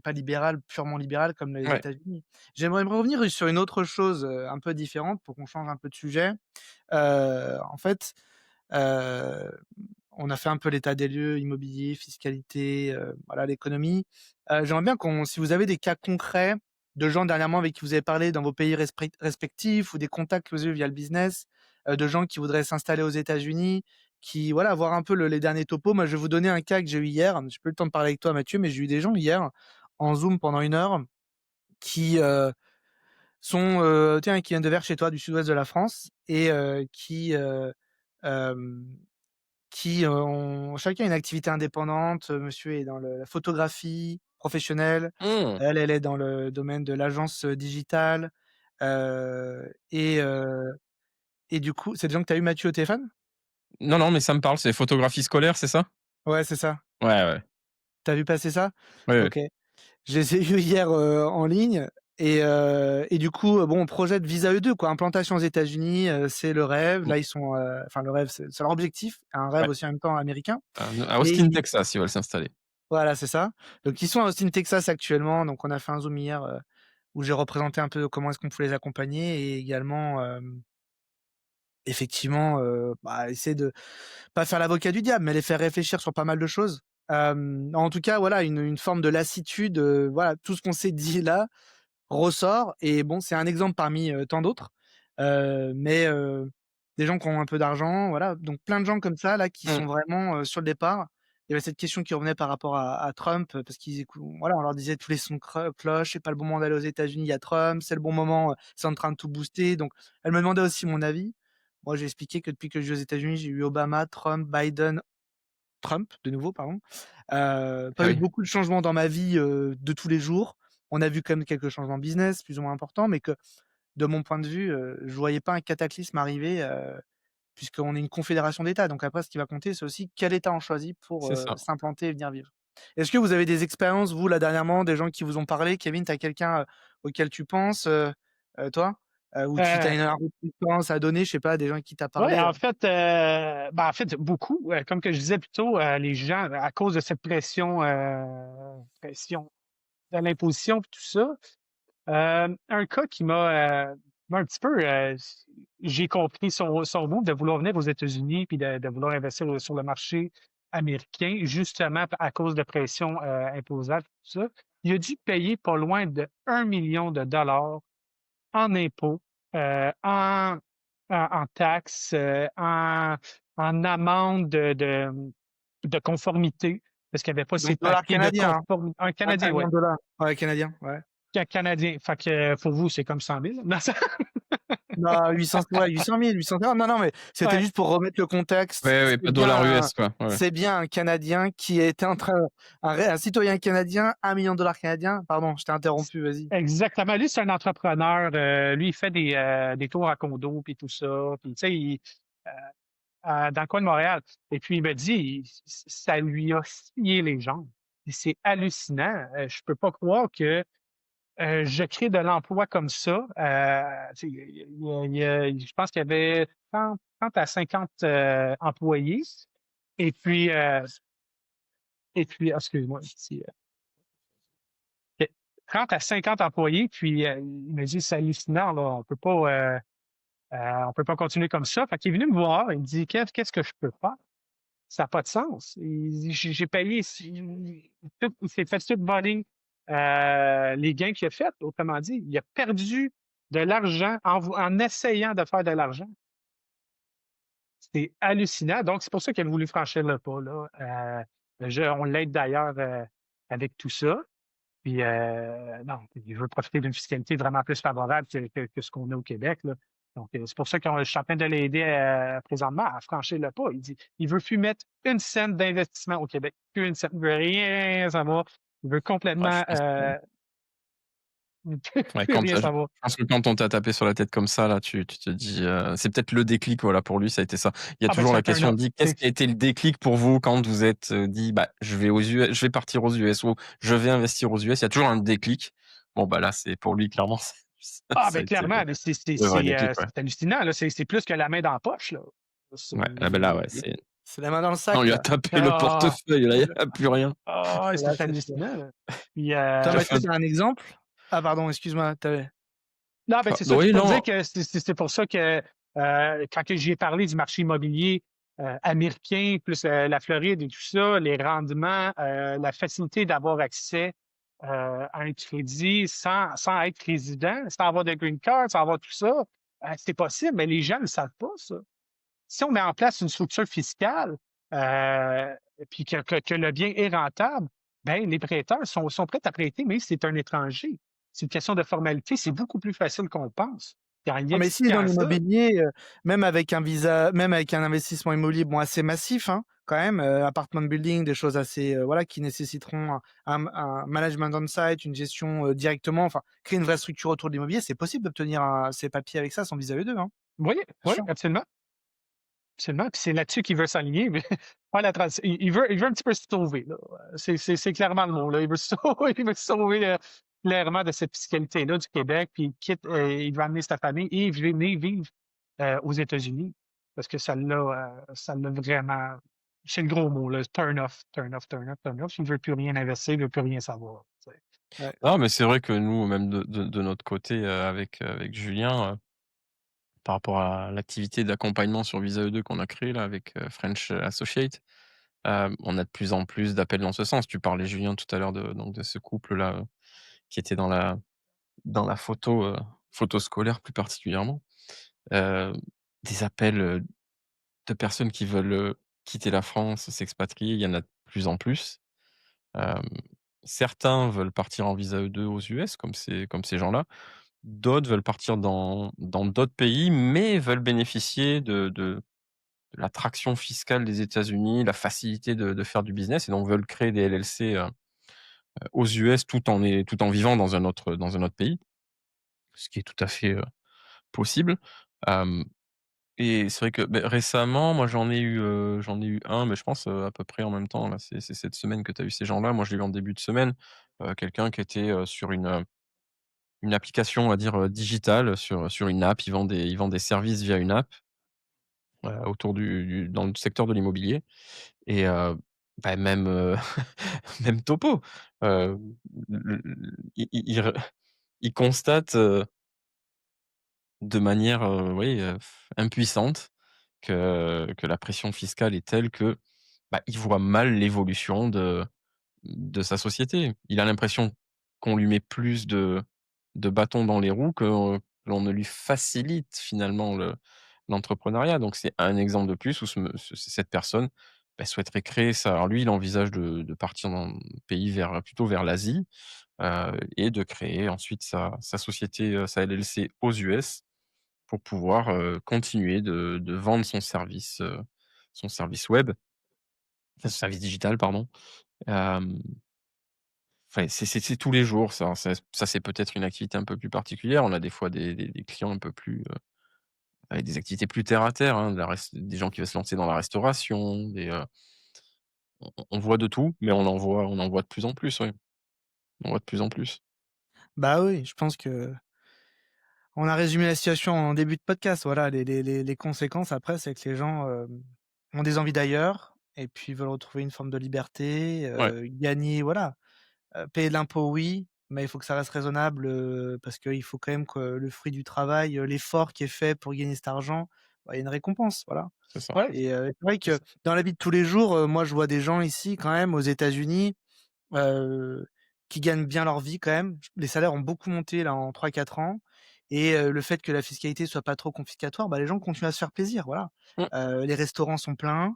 pas libéral, purement libéral comme les Ouais. États-Unis. J'aimerais revenir sur une autre chose, un peu différente pour qu'on change un peu de sujet. En fait, heu, on a fait un peu l'état des lieux, immobilier, fiscalité, voilà l'économie. J'aimerais bien qu'on si vous avez des cas concrets de gens dernièrement avec qui vous avez parlé dans vos pays respectifs ou des contacts que vous avez eu via le business, de gens qui voudraient s'installer aux États-Unis, qui voilà, voir un peu les derniers topos. Moi, je vais vous donner un cas que j'ai eu hier. J'ai pas eu le temps de parler avec toi Mathieu, mais j'ai eu des gens hier en Zoom pendant 1 heure qui, tiens, qui viennent de vers chez toi, du sud-ouest de la France et hem qui, ont chacun une activité indépendante. Monsieur est dans la photographie professionnelle, Mmh. elle est dans le domaine de l'agence, digitale, et du coup c'est des gens que tu as eu Mathieu au téléphone? Non, non, mais ça me parle, c'est photographie scolaire, c'est ça? Ouais, c'est ça. Ouais, ouais. Tu as vu passer ça? Oui, oui. OK. Je les ai eus hier, en ligne et du coup, bon, on projette visa E2 quoi, implantation aux États-Unis, c'est le rêve. Mmh, Là, ils sont, enfin le rêve, c'est leur objectif, un rêve ouais. aussi en même temps américain À et Austin, Texas, ils veulent s'installer. voilà, c'est ça. Donc ils sont à Austin, Texas actuellement, donc on a fait un Zoom hier, où j'ai représenté un peu comment est-ce qu'on pouvait les accompagner et également, effectivement, bah, essayer de pas faire l'avocat du diable, mais les faire réfléchir sur pas mal de choses. En tout cas, voilà, une forme de lassitude, voilà, tout ce qu'on s'est dit là ressort et bon, c'est un exemple parmi, tant d'autres, mais des gens qui ont un peu d'argent, voilà, donc plein de gens comme ça là qui Mmh. sont vraiment, sur le départ. Il y avait cette question qui revenait par rapport à Trump, parce qu'ils écou voilà, on leur disait tous les sons cloches: «C'est pas le bon moment d'aller aux États-Unis, il y a Trump, c'est le bon moment, c'est en train de tout booster», donc elle me demandait aussi mon avis. Moi, j'ai expliqué que depuis que je vis aux États-Unis, j'ai eu Obama, Trump, Biden, Trump de nouveau, pardon. Ah Pas eu oui, beaucoup de changements dans ma vie, de tous les jours. On a vu quand même quelques changements business plus ou moins importants, mais que de mon point de vue, je voyais pas un cataclysme arriver, puisqu'on est une confédération d'États. Donc après, ce qui va compter, c'est aussi quel État on choisit pour, c'est ça. s'implanter et venir vivre. Est-ce que vous avez des expériences, vous, là, dernièrement, des gens qui vous ont parlé? Kevin, tu as quelqu'un, auquel tu penses, toi? Ou tu as un retour d'expérience à donner, je sais pas, des gens qui t'a Ouais, parlé, en fait, ben, en fait, beaucoup. Comme que je disais plus tôt, les gens, à cause de cette pression de l'imposition et tout ça, un cas qui m'a un petit peu, j'ai compris son move de vouloir venir aux États-Unis puis de vouloir investir sur le marché américain, justement à cause de pression imposable, tout ça. Il a dû payer pas loin de 1 million de dollars en impôts, en taxes, en amende de conformité, parce qu'il n'y avait pas ses Donc dollars papiers de canadiens, hein. conformité. Un Un Canadien, oui. million de dollars. Ouais, canadien, ouais. Canadien. Fait que pour vous, c'est comme 100 000. Non, Non, 800, ouais, 800 000, 800 000. Non, non, mais c'était ouais, juste pour remettre le contexte. Ouais, ouais, pas dollars US, quoi. Ouais. C'est bien un Canadien qui était en train, un citoyen canadien, 1 million de dollars canadiens. Pardon, je t'ai interrompu, vas-y. exactement. Lui, c'est un entrepreneur. Lui, il fait des tours à condo puis tout ça. Puis, tu sais, dans le coin de Montréal. Et puis, il me dit, ça lui a scié les jambes. Et c'est hallucinant. Je peux pas croire que je crée de l'emploi comme ça. Tu sais, je pense qu'il y avait 30 à 50 employés. Et puis, excuse-moi, ici, OK, 30 à 50 employés. Puis, il me dit, c'est hallucinant, là, on peut pas continuer comme ça. Fait qu'il est venu me voir, il me dit, qu'est-ce que je peux faire? Ça n'a pas de sens. J'ai payé, il s'est fait tout voler les gains qu'il a fait. Autrement dit, il a perdu de l'argent en essayant de faire de l'argent. C'est hallucinant. Donc, c'est pour ça qu'il a voulu franchir le pas, là. On l'aide d'ailleurs avec tout ça. Puis, non, il veut profiter d'une fiscalité vraiment plus favorable que ce qu'on a au Québec, là. Donc, c'est pour ça que je suis en train de l'aider présentement à franchir le pas. Il dit, il veut plus mettre une scène d'investissement au Québec. Plus une scène, il veut rien savoir. Il veut Ouais, je complètement pense que ouais, plus rien savoir. je pense que quand on t'a tapé sur la tête comme ça, là, tu te dis, c'est peut-être le déclic, voilà, pour lui, ça a été ça. Il y a Ah ben, toujours c'est la un question, on turn-off. dit: «Qu'est-ce qui a été le déclic pour vous quand vous êtes, dit: "Bah, je vais aux US, je vais partir aux US" ou "Je vais investir aux US"?» Il y a toujours un déclic. Bon, bah, là, c'est pour lui, clairement, Ah ça a ben été clairement, mais c'est c'est le vrai c'est, déclic, ouais. c'est hallucinant, là. C'est plus que la main dans la poche, là. Ouais, ah, bah, là, ouais, C'est C'est la main dans le on sac, lui a là. tapé le ah, portefeuille, là, il y a plus rien. ah, Là, c'est c'est sûr. hallucinant, là. Puis, Tom, Tu as est-ce fait que un tu as un exemple? Ah pardon, excuse-moi, tu non, ben enfin, c'est ça. C'est oui, pour non, dire que c'est pour ça que quand que j'ai parlé du marché immobilier américain, plus la Floride et tout ça, les rendements, la facilité d'avoir accès à un crédit sans être résident, sans avoir de green card, sans avoir tout ça, c'est possible, mais les gens ne le savent pas, ça. Si on met en place une structure fiscale, euh, puis que le bien est rentable, ben les prêteurs sont prêts à prêter, mais si c'est un étranger. C'est une question de formalité, c'est beaucoup plus facile qu'on le pense. Puis en y Non, mais si dans expliquant ça, l'immobilier, même avec un visa, même avec un investissement immobilier, bon, assez massif, hein, quand même, apartment building, des choses assez, voilà, qui nécessiteront un management on-site, une gestion, directement, enfin, créer une vraie structure autour de l'immobilier, c'est possible d'obtenir ces papiers avec ça, sans visa E2, hein, oui, bien oui, sûr. absolument, absolument. Puis c'est là-dessus qu'il veut s'aligner, mais pas la il veut un petit peu se sauver, là. C'est clairement le mot, là. Il veut se sauver, il veut se sauver clairement de cette fiscalité-là du Québec, puis il veut amener sa famille et il veut venir vivre aux États-Unis parce que ça l'a vraiment. C'est le gros mot, là. Turn off, turn off, turn off, turn off. Il ne veut plus rien investir, il ne veut plus rien savoir. Tu sais. Ouais. non, mais c'est vrai que nous, même de notre côté, avec Julien, par rapport à l'activité d'accompagnement sur Visa E2 qu'on a créée là avec, French Associates, on a de plus en plus d'appels dans ce sens. Tu parlais, Julien, tout à l'heure de ce couple-là, qui était dans la photo scolaire plus particulièrement. Heu, des appels, de personnes qui veulent, quitter la France, s'expatrier, il y en a de plus en plus. Hem, certains veulent partir en visa E2 aux US comme ces gens-là. D'autres veulent partir dans d'autres pays, mais veulent bénéficier de l'attraction fiscale des États-Unis, la facilité de faire du business et donc veulent créer des LLC, aux US tout en vivant dans un autre pays, ce qui est tout à fait, possible. Hem Et c'est vrai que, beh, récemment, moi, j'en ai eu un, mais je pense, à peu près en même temps, là, c'est cette semaine que tu as eu ces gens-là. Moi, je l'ai eu en début de semaine, quelqu'un qui était, sur une application, on va dire, digitale, sur une app. Il vend des services via une app, autour dans le secteur de l'immobilier et bah, même, même topo. Heu, il constate, de manière, oui, impuissante que la pression fiscale est telle que bah, il voit mal l'évolution de sa société. Il a l'impression qu'on lui met plus de bâtons dans les roues, que l'on ne lui facilite finalement l'entrepreneuriat. Donc c'est un exemple de plus où cette personne, bah, souhaiterait créer ça. Alors lui, il envisage de partir dans un pays plutôt vers l'Asie, et de créer ensuite sa société, sa LLC aux US pour pouvoir, continuer de vendre son service web, enfin son service digital pardon. Hem, enfin c'est tous les jours ça. Ça c'est peut-être une activité un peu plus particulière. On a des fois des clients un peu plus, avec des activités plus terre à terre, hein, de la des gens qui veulent se lancer dans la restauration, on voit de tout, mais on en voit de plus en plus, oui. On en voit de plus en plus. Bah, oui, je pense qu'on a résumé la situation en début de podcast. Voilà, les conséquences après, c'est que les gens, ont des envies d'ailleurs et puis veulent retrouver une forme de liberté, Ouais, gagner voilà. Payer de l'impôt, oui, mais il faut que ça reste raisonnable, parce qu'il faut quand même que le fruit du travail, l'effort qui est fait pour gagner cet argent, bah, il y a une récompense, voilà. c'est ça, Ouais, Et c'est vrai c'est que ça. dans la vie de tous les jours, moi je vois des gens ici quand même aux États-Unis, heu, qui gagnent bien leur vie quand même. Les salaires ont beaucoup monté là en 3 4 ans et le fait que la fiscalité soit pas trop confiscatoire, bah, les gens continuent à se faire plaisir, voilà. Mmh, Les restaurants sont pleins,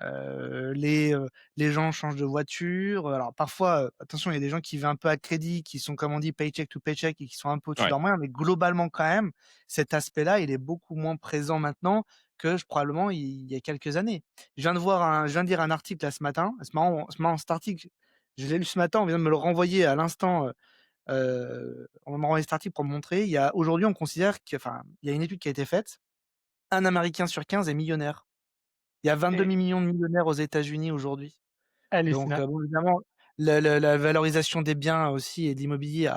heu, les, heu, les gens changent de voiture, alors parfois, attention, il y a des gens qui vivent un peu à crédit, qui sont comme on dit paycheck to paycheck et qui sont un peu au-dessus de ouais. leurs moyens, mais globalement quand même, cet aspect-là, il est beaucoup moins présent maintenant que probablement il y a quelques années. Je viens de lire un article là ce matin, c'est marrant cet article, je l'ai lu ce matin, on vient de me le renvoyer à l'instant, on m'a renvoyé cet article pour me montrer. Il y a aujourd'hui, on considère que enfin, il y a une étude qui a été faite, un Américain sur 15 est millionnaire. Il y a 22 et millions de millionnaires aux États-Unis aujourd'hui. Donc, hallucinant. bon évidemment, la valorisation des biens aussi et de l'immobilier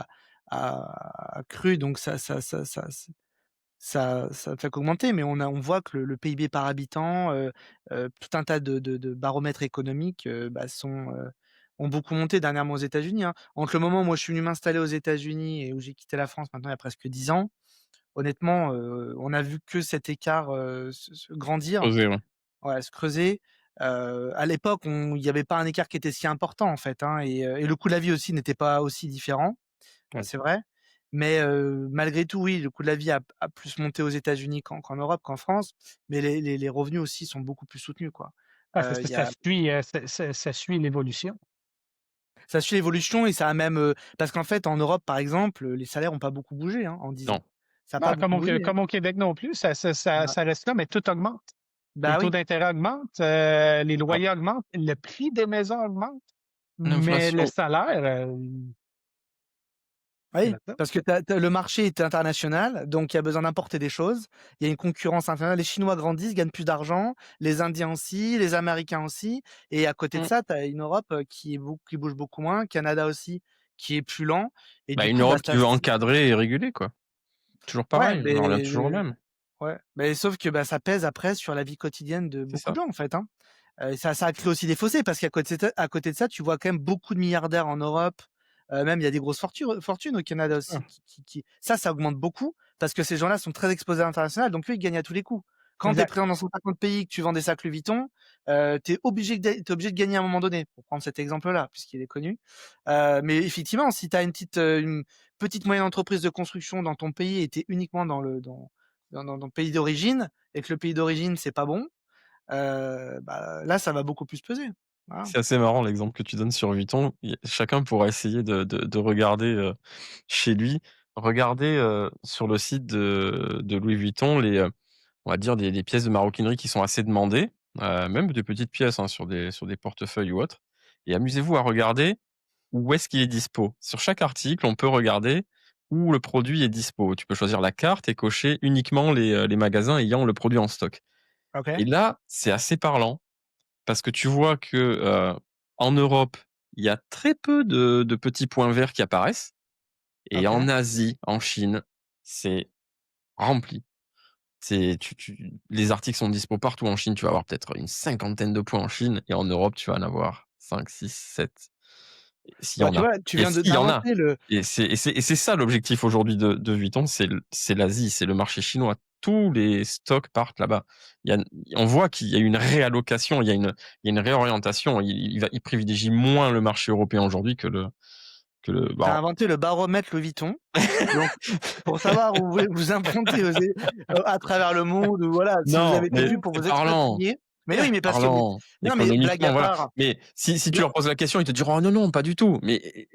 a crû, donc ça ne fait qu'augmenter, mais on voit que le PIB par habitant, tout un tas de baromètres économiques, bah, ont beaucoup monté dernièrement aux États-Unis, hein. Entre le moment où moi je suis venu m'installer aux États-Unis et où j'ai quitté la France maintenant il y a presque 10 ans, honnêtement, on a vu que cet écart, se grandir, Oser, ouais. ouais, se creuser. À l'époque, il y avait pas un écart qui était si important en fait, hein, et le coût de la vie aussi n'était pas aussi différent. Ouais. C'est vrai. Mais malgré tout, oui, le coût de la vie a plus monté aux États-Unis qu'en Europe, qu'en France, mais les revenus aussi sont beaucoup plus soutenus, quoi. Ah, c'est Il y ça a suit, ça suit l'évolution. Ça suit l'évolution et ça a même, parce qu'en fait, en Europe, par exemple, les salaires ont pas beaucoup bougé, hein, en 10 Non. ans. Ça a Non, pas beaucoup bougé, hein. Comme au Québec non plus, Bah ça reste là, mais tout augmente. Les bah, taux oui. d'intérêt augmentent, les Alors loyers augmentent, le prix des maisons augmente, mais le l'inflation salaire, il Oui, reste là. parce que tu le marché est international, donc il y a besoin d'importer des choses. Il y a une concurrence internationale. Les Chinois grandissent, gagnent plus d'argent, les Indiens aussi, les Américains aussi et à côté de mmh, ça, tu as une Europe, qui bouge beaucoup moins, Canada aussi, qui est plus lent et bah, du une coup, bah, Europe qui veut encadrer et réguler, quoi. Toujours ouais, pareil, on en revient toujours au même. ouais, mais sauf que, bah, ça pèse après sur la vie quotidienne de C'est beaucoup de ça. gens, en fait, hein. Ça a créé aussi des fossés parce à côté de ça, tu vois quand même beaucoup de milliardaires en Europe, même il y a des grosses fortunes au Canada C'est ça. aussi qui ça augmente beaucoup parce que ces gens-là sont très exposés à l'international, donc eux, ils gagnent à tous les coups. Quand tu es Exact. présent dans 150 pays, que tu vends des sacs Louis Vuitton, tu es obligé de gagner à un moment donné, pour prendre cet exemple-là, puisqu'il est connu. Mais effectivement, si tu as une petite moyenne entreprise de construction dans ton pays et tu es uniquement dans le pays d'origine et que le pays d'origine, c'est pas bon, bah, là, ça va beaucoup plus peser. Voilà. C'est assez marrant l'exemple que tu donnes sur Vuitton. Chacun pourra essayer de regarder, chez lui. Regarder, sur le site de Louis Vuitton on va dire des pièces de maroquinerie qui sont assez demandées, même des petites pièces, hein, sur des portefeuilles ou autres, et amusez-vous à regarder où est-ce qu'il est dispo. Sur chaque article, on peut regarder où le produit est dispo. Tu peux choisir la carte et cocher uniquement les magasins ayant le produit en stock, OK. et là, c'est assez parlant parce que tu vois que, en Europe, il y a très peu de petits points verts qui apparaissent, et OK. en Asie, en Chine, c'est rempli. C'est les articles sont dispo partout en Chine, tu vas avoir peut-être une cinquantaine de points en Chine, et en Europe, tu vas en avoir 5, 6, 7, s'il y Bah, en tu a, vois, tu et viens s'il y en a, d'inventer le et c'est ça l'objectif aujourd'hui de Vuitton, c'est l'Asie, c'est le marché chinois. tous les stocks partent là-bas. On voit qu'il y a une réallocation, il y a une réorientation. Il privilégie moins le marché européen aujourd'hui que le Tu bon. as inventé le baromètre Louis Vuitton. Donc, pour savoir où vous implantez à travers le monde, ou voilà, si vous Non, avez mais prévu pour c'est vous parlant. expatrier. Mais oui, mais parce que Parlant non, mais blague économiquement, à voilà. part. Mais si tu Non, leur poses la question, ils te diront: «Oh non, non, pas du tout». Mais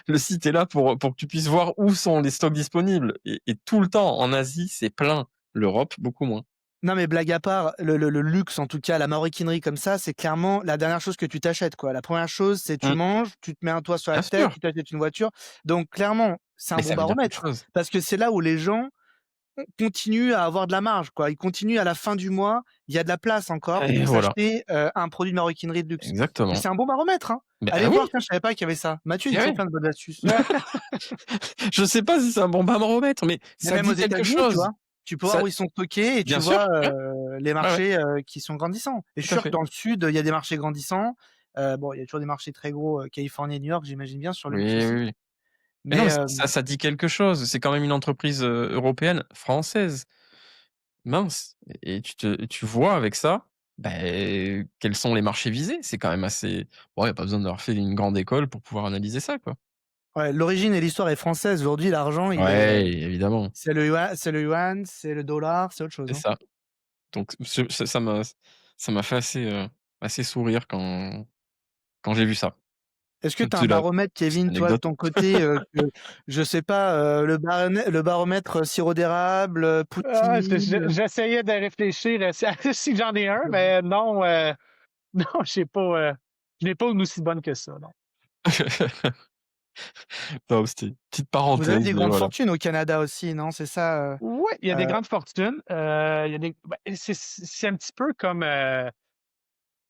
le site est là pour que tu puisses voir où sont les stocks disponibles et tout le temps. En Asie, c'est plein. L'Europe, beaucoup moins. non, mais blague à part, le luxe, en tout cas, la maroquinerie comme ça, c'est clairement la dernière chose que tu t'achètes, quoi. La première chose, c'est tu Mmh, manges, tu te mets un toit sur la bien tête, sûr, tu t'achètes une voiture. Donc clairement, c'est un mais bon ça veut dire quelque baromètre chose. parce que c'est là où les gens continuent à avoir de la marge, quoi. Ils continuent à la fin du mois, il y a de la place encore Et pour voilà, s'acheter, un produit de maroquinerie de luxe. Et exactement. c'est un bon baromètre, hein. Ben Allez oui, voir, tiens, je savais pas qu'il y avait ça. Mathieu, il est eh toujours oui. plein de bonnes astuces. Je sais pas si c'est un bon baromètre, mais Mais ça même aux dit quelque États-Unis, tu chose. vois? Tu peux voir Ça où ils sont stockés et tu bien vois, sûr, ouais, les ouais, ouais, marchés, qui sont grandissants. Et je suis tout à sûr que fait. dans le sud, il y a des marchés grandissants. Bon, il y a toujours des marchés très gros, Californie et New York, j'imagine bien, sur le Oui, luxe oui, aussi. oui. Mais non, Mais, mais ça dit quelque chose. C'est quand même une entreprise, européenne, française. Mince, et tu vois avec ça, beh, quels sont les marchés visés? C'est quand même assez bon, il y a pas besoin d'avoir fait une grande école pour pouvoir analyser ça, quoi. ouais, l'origine et l'histoire est française. Aujourd'hui, l'argent, il est, Ouais, évidemment, c'est le yuan, c'est le dollar, c'est autre chose, c'est hein. ça. Donc ça m'a fait assez sourire quand j'ai vu ça. Est-ce que tu as un C'est la baromètre, petite Kevin, toi, de anecdote. ton côté, que je sais pas, le baromètre, sirop d'érable, Ah, poutine? j'essayais de réfléchir si j'en ai un, mais non, non, je n'ai pas une aussi bonne que ça, non. Non, c'était une petite Vous avez parenthèse, des mais grandes voilà. fortunes au Canada aussi, non? C'est ça, Oui, il y a des heu grandes fortunes. Il y a c'est un petit peu comme,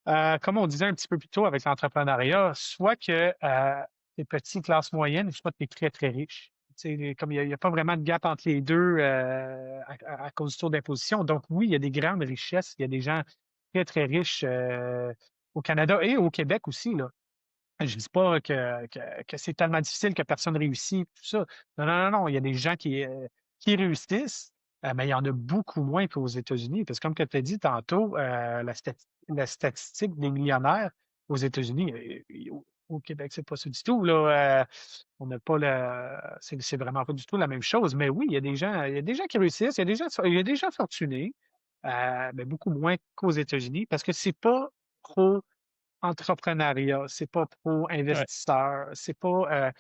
comme on disait un petit peu plus tôt avec l'entrepreneuriat, soit que tu es petit, classe moyenne, soit tu es très, très riche. Tu sais, comme il y a pas vraiment de gap entre les deux à cause du taux d'imposition. Donc oui, il y a des grandes richesses, il y a des gens très, très riches au Canada et au Québec aussi, là. Je dis pas que c'est tellement difficile que personne réussit, tout ça. Non, non, non, non, il y a des gens qui réussissent, mais il y en a beaucoup moins qu'aux États-Unis. Parce que comme tu as dit tantôt, la statistique des millionnaires aux États-Unis, au Québec, c'est pas ça du tout. Là, on n'a pas c'est vraiment pas du tout la même chose. Mais oui, il y a des gens qui réussissent, il y a des gens fortunés, mais beaucoup moins qu'aux États-Unis parce que c'est pas trop entrepreneuriat, c'est pas Ouais, pro-investisseur, c'est pas,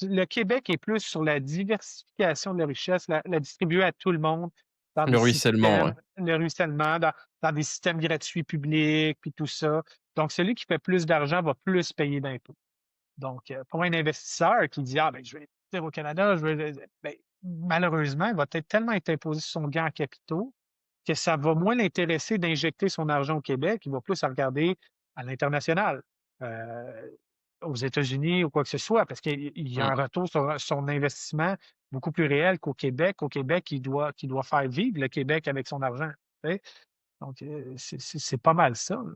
le Québec est plus sur la diversification de la richesse, la distribuer à tout le monde dans le des ruissellement, ouais. systèmes le ruissellement, dans des systèmes gratuits publics, puis tout ça. Donc celui qui fait plus d'argent va plus payer d'impôts. Donc, pour un investisseur qui dit: «Ah ben, je vais investir au Canada, je vais» ben, malheureusement, il va peut-être tellement être imposé sur son gain en capitaux que ça va moins l'intéresser d'injecter son argent au Québec. Il va plus regarder à l'international, aux États-Unis ou quoi que ce soit, parce qu'il y a Mmh. un retour sur son investissement beaucoup plus réel qu'au Québec. Au Québec, il doit faire vivre le Québec avec son argent, tu sais? Donc, c'est pas mal ça, là.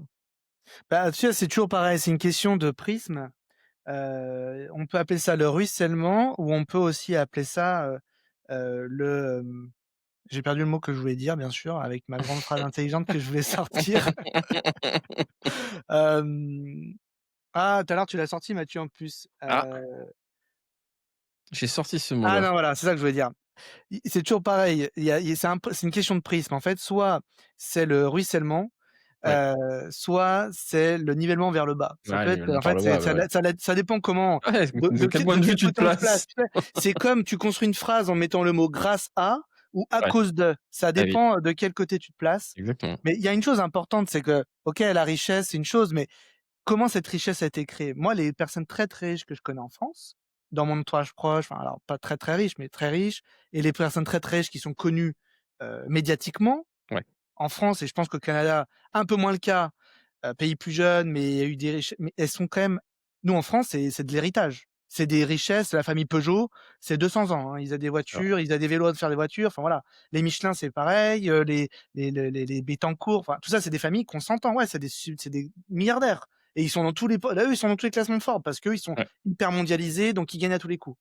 Bah, tu sais, c'est toujours pareil, c'est une question de prisme. On peut appeler ça le ruissellement ou on peut aussi appeler ça, j'ai perdu le mot que je voulais dire, bien sûr, avec ma grande phrase intelligente que je voulais sortir. Hem, tout à l'heure, tu l'as sorti, Mathieu, en plus. Ah, j'ai sorti ce Ah mot-là. non, voilà, c'est ça que je voulais dire. I C'est toujours pareil, il y a c'est une question de prisme. En fait, soit c'est le ruissellement, Oui. soit c'est le nivellement vers le bas. Ça Ouais, peut être, nivellement en par fait, le bas, ouais, ouais. ça dépend comment, Ouais, de quel point de de vue quel tu te côté on se place, places? tu sais? C'est comme tu construis une phrase en mettant le mot «grâce à» ou «à Ouais, cause de». Ça ah oui, dépend, de quel côté tu te places. exactement. Mais il y a une chose importante, c'est que, OK, la richesse, c'est une chose, mais comment cette richesse a été créée? Moi, les personnes très, très riches que je connais en France, dans mon entourage proche, enfin, alors pas très, très riches, mais très riches, et les personnes très, très riches qui sont connues, médiatiquement Ouais, en France, et je pense qu'au Canada, un peu moins le cas, pays plus jeune, mais il y a eu des richesses, mais elles sont quand même, nous, en France, c'est de l'héritage. C'est des richesses, la famille Peugeot, c'est 200 ans, hein. Ils ont des alors, voitures, ils ont des vélos à faire des voitures, enfin voilà. Les Michelin, c'est pareil, les Bettencourt, enfin tout ça, c'est des familles qu'on s'entend, ouais, c'est des milliardaires, et ils sont dans tous les po là, eux, ils sont dans tous les classements de Forbes parce qu'eux, ils sont ouais, hyper mondialisés, donc ils gagnent à tous les coups.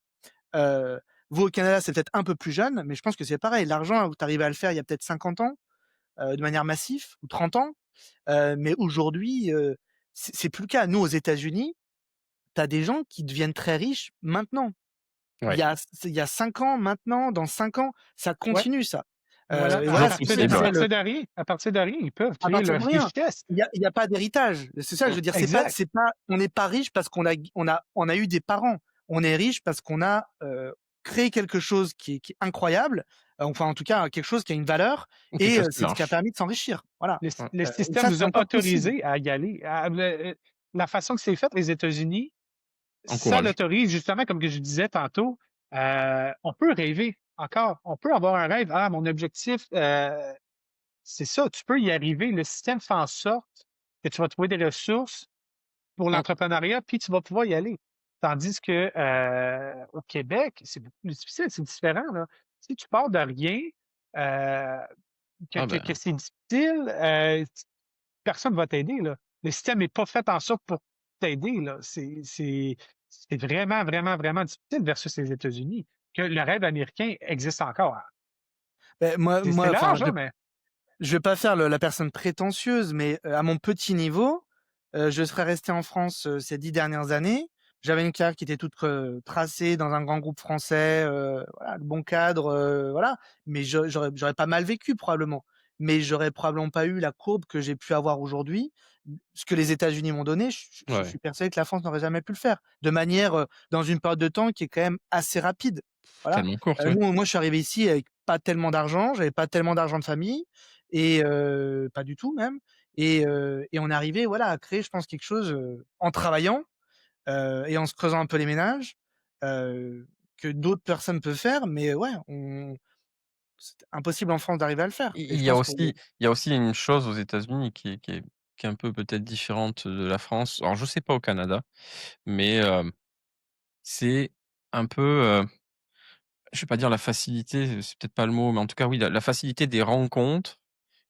Heu, Vous, au Canada, c'est peut-être un peu plus jeune, mais je pense que c'est pareil. L'argent, vous arrivez à le faire il y a peut-être 50 ans, de manière massive ou 30 ans, mais aujourd'hui, c'est plus le cas. Nous, aux États-Unis, tu as des gens qui deviennent très riches maintenant. Ouais. Il y a 5 ans, maintenant, dans 5 ans, ça Ouais, continue ça. voilà. Et Toujours voilà ce que je te possible, À ouais. disais, partir de rien, ils peuvent à créer partir leur de rien. richesse. Il y a pas d'héritage. C'est ça que je veux dire. Exact. C'est pas on n'est pas riche parce on a eu des parents. On est riche parce qu'on a, créé quelque chose qui est incroyable, enfin, en tout cas, quelque chose qui a une valeur Quelque et chose qui c'est ce qui a marche. permis de s'enrichir. Voilà, Ouais. Le et système ça, vous c'est a encore possible. autorisé à y aller. La façon que c'est fait, les États-Unis, ça Encourage. l'autorise justement, comme que je disais tantôt, on peut rêver encore. On peut avoir un rêve. Ah, mon objectif, c'est ça, tu peux y arriver. Le système fait en sorte que tu vas trouver des ressources pour Mmh. l'entrepreneuriat, puis tu vas pouvoir y aller. Tandis que au Québec, c'est beaucoup plus difficile, c'est différent, là. Si tu pars de rien, euh, Ah que ben, c'est difficile, personne ne va t'aider, là. Le système n'est pas fait en sorte pour t'aider, là. C'est vraiment, vraiment, vraiment difficile versus les États-Unis, que le rêve américain existe encore. Beh, C'est enfin, large, hein, mais je vais pas faire la personne prétentieuse, mais, à mon petit niveau, je serais resté en France, ces 10 dernières années. J'avais une carrière qui était toute, tracée dans un grand groupe français, voilà, le bon cadre, voilà. Mais j'aurais pas mal vécu probablement. Mais j'aurais probablement pas eu la courbe que j'ai pu avoir aujourd'hui. Ce que les États-Unis m'ont donné, je ouais, suis persuadé que la France n'aurait jamais pu le faire. De manière, dans une période de temps qui est quand même assez rapide. Voilà. tellement courte, ouais. Moi, je suis arrivé ici avec pas tellement d'argent, j'avais pas tellement d'argent de famille et pas du tout même et on est arrivé, voilà, à créer, je pense, quelque chose, en travaillant, et en se creusant un peu les ménages, que d'autres personnes peuvent faire, mais ouais, on c'est impossible en France d'arriver à le faire et Il je y a pense que aussi il y a aussi une chose aux États-Unis qui est un peu peut-être différente de la France. Alors je sais pas au Canada, mais c'est un peu, je vais pas dire la facilité, c'est peut-être pas le mot, mais en tout cas oui, la facilité des rencontres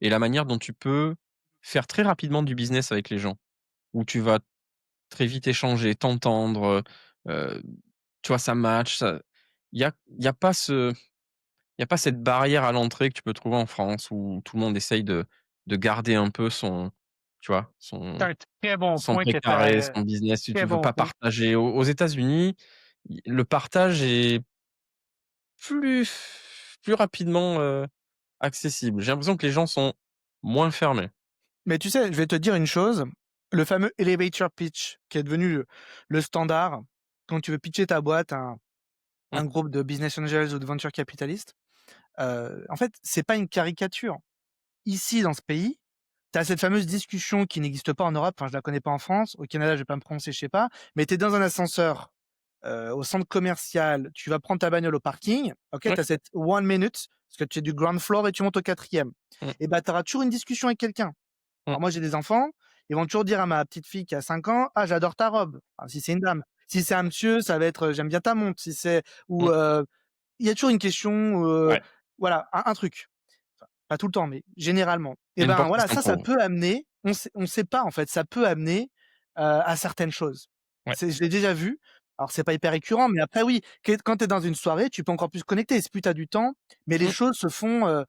et la manière dont tu peux faire très rapidement du business avec les gens. Où tu vas très vite échanger, t'entendre, heu tu vois, ça match, ça il y a pas ce il y a pas cette barrière à l'entrée que tu peux trouver en France où tout le monde essaye de garder un peu son tu vois, c'est un très bon son point que tu précaré, as. son business, tu Très veux bon pas point. partager. Aux États-Unis, le partage est plus plus rapidement, accessible. J'ai l'impression que les gens sont moins fermés. mais tu sais, je vais te dire une chose, le fameux elevator pitch qui est devenu le standard quand tu veux pitcher ta boîte à Mmh, un groupe de business angels ou de venture capitalistes, en fait, c'est pas une caricature. Ici, dans ce pays, tu as cette fameuse discussion qui n'existe pas en Europe, enfin, je la connais pas en France. Au Canada, je vais pas me prononcer, je sais pas. Mais tu es dans un ascenseur, au centre commercial, tu vas prendre ta bagnole au parking, OK? Tu ouais, as cette 1 minute, parce que tu es du ground floor et tu montes au 4e. mmh, Et bah, tu auras toujours une discussion avec quelqu'un. mmh, Alors moi, j'ai des enfants, ils vont toujours dire à ma petite fille qui a 5 ans: «Ah, j'adore ta robe». Enfin, si c'est une dame. Si c'est un monsieur, ça va être: «J'aime bien ta montre». Si c'est ou mmh, il y a toujours une question, ouais. voilà, un truc. Enfin, pas tout le temps, mais généralement. Il y Et a une ben, porte qui voilà, ça s'entrouvre. peut amener on sait pas, en fait, ça peut amener, à certaines choses. Ouais, C'est je l'ai déjà vu. Alors c'est pas hyper récurrent, mais après oui, quand tu es dans une soirée, tu peux encore plus connecter. C'est plus tu as du temps, mais les mmh, choses se font,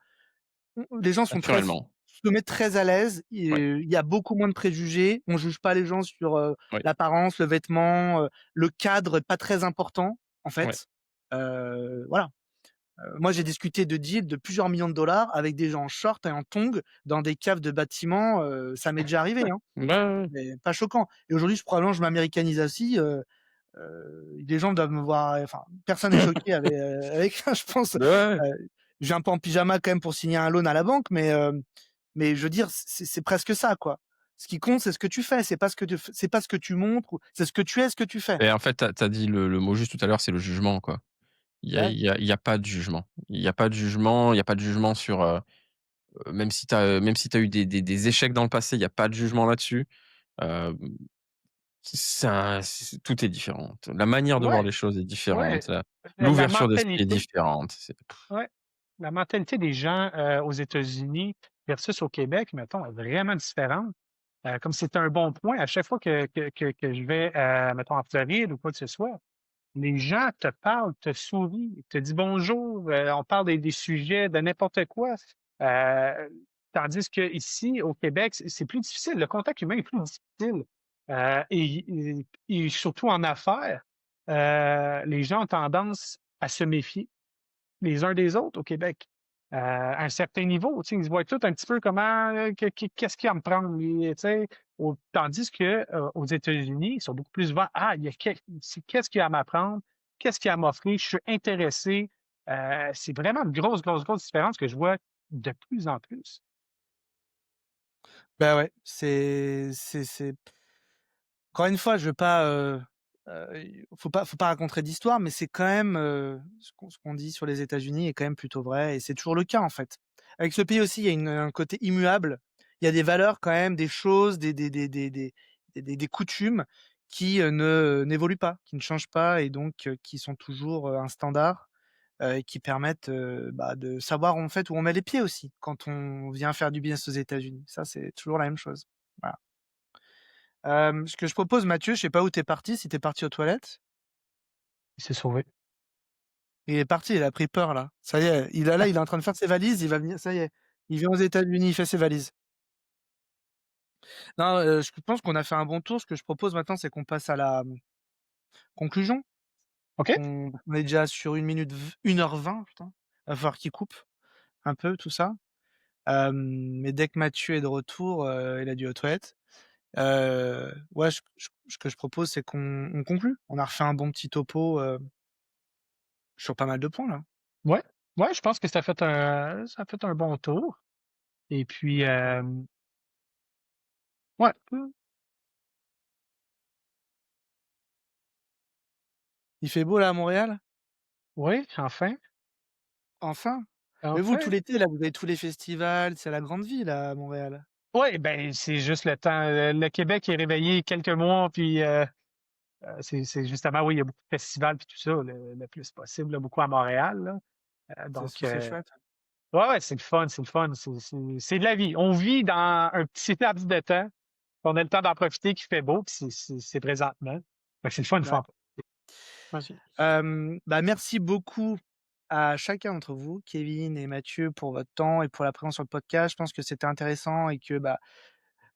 les gens sont très naturellement. se mettent très à l'aise. Ouais, Il y a beaucoup moins de préjugés. On juge pas les gens sur, ouais, l'apparence, le vêtement, le cadre est pas très important, en ouais. fait. Voilà. Moi, j'ai discuté de deals de plusieurs millions de dollars avec des gens en short et en tongs dans des caves de bâtiments, ça m'est déjà arrivé, hein, Ouais, ouais, ouais. mais pas choquant et aujourd'hui, probablement, je m'américanise aussi, les gens doivent me voir, enfin, personne n'est choqué avec ça, je pense. Ouais, ouais. Je viens pas en pyjama quand même pour signer un loan à la banque, mais je veux dire, c'est presque ça, quoi. Ce qui compte, c'est ce que tu fais, c'est pas ce que tu montres ou c'est ce que tu es, ce que tu fais. Et en fait, tu as dit le mot juste tout à l'heure, c'est le jugement, quoi. Ouais. Il y a pas de jugement. Il y a pas de jugement, il y a pas de jugement sur, même si tu as eu des échecs dans le passé, il y a pas de jugement là-dessus. Hem, tout est différent. La manière de voir Ouais, les choses est ouais. différente, La l'ouverture d'esprit est mentalité. différente. Ouais. La mentalité des gens, aux États-Unis versus au Québec, mettons, est vraiment différente. Comme c'est un bon point, à chaque fois que je vais, mettons, en Floride ou quoi que ce soit, les gens te parlent, te sourient, te disent bonjour, on parle des sujets de n'importe quoi. Euh, Tandis que ici, au Québec, c'est plus difficile. Le contact humain est plus difficile. Et surtout en affaires, les gens ont tendance à se méfier les uns des autres au Québec. À un certain niveau, tu sais, ils se voient tous un petit peu comment, qu'est-ce qu'il y a à me prendre, lui, tu sais. Tandis que aux États-Unis, ils sont beaucoup plus ouverts. Ah, qu'est-ce qu'il y a à m'apprendre? Qu'est-ce qu'il y a à m'offrir? Je suis intéressé. C'est vraiment une grosse, grosse, grosse différence que je vois de plus en plus. Bah, ouais, c'est encore une fois, je veux pas, faut pas raconter d'histoire, mais c'est quand même, ce qu'on dit sur les États-Unis est quand même plutôt vrai et c'est toujours le cas, en fait. Avec ce pays aussi, il y a un côté immuable. Il y a des valeurs quand même, des choses, des coutumes qui, ne n'évoluent pas, qui ne changent pas et donc qui sont toujours, un standard, et qui permettent, bah, de savoir, en fait, où on met les pieds aussi quand on vient faire du business aux États-Unis. Ça, c'est toujours la même chose. Voilà. Ce que je propose, Mathieu, je sais pas où tu es parti, si tu es parti aux toilettes? Il s'est sauvé. Il est parti, il a pris peur là. Ça y est, il est en train de faire ses valises, il va venir, ça y est, il vient aux États-Unis, il fait ses valises. Non, je pense qu'on a fait un bon tour. Ce que je propose maintenant, c'est qu'on passe à la, conclusion. OK? On est déjà sur 1 h 20, putain. Va falloir qu'il coupe un peu tout ça. Mais dès que Mathieu est de retour, il a dû aux toilettes. Ouais, ce que je propose, c'est qu'on conclue. On a refait un bon petit topo, sur pas mal de points là. Ouais. Ouais, je pense que ça a fait un bon tour. Et puis, ouais. Il fait beau là à Montréal? Oui, enfin. Enfin? Mais vous, tout Enfin. l'été là, vous avez tous les festivals, c'est la grande vie là à Montréal. Oui, ben, c'est juste le temps. Le Québec est réveillé quelques mois, puis c'est justement, oui, il y a beaucoup de festivals puis tout ça, le plus possible, là, beaucoup à Montréal, là. Donc, C'est chouette. ouais, ouais, c'est le fun, c'est le fun. C'est de la vie. On vit dans un petit laps de temps. On a le temps d'en profiter, qu'il fait beau, puis c'est présentement. Fait que c'est le fun, Ouais. fun. Vas-y. Bah, merci beaucoup à chacun d'entre vous, Kevin et Mathieu, pour votre temps et pour la présence sur le podcast. Je pense que c'était intéressant et que, bah,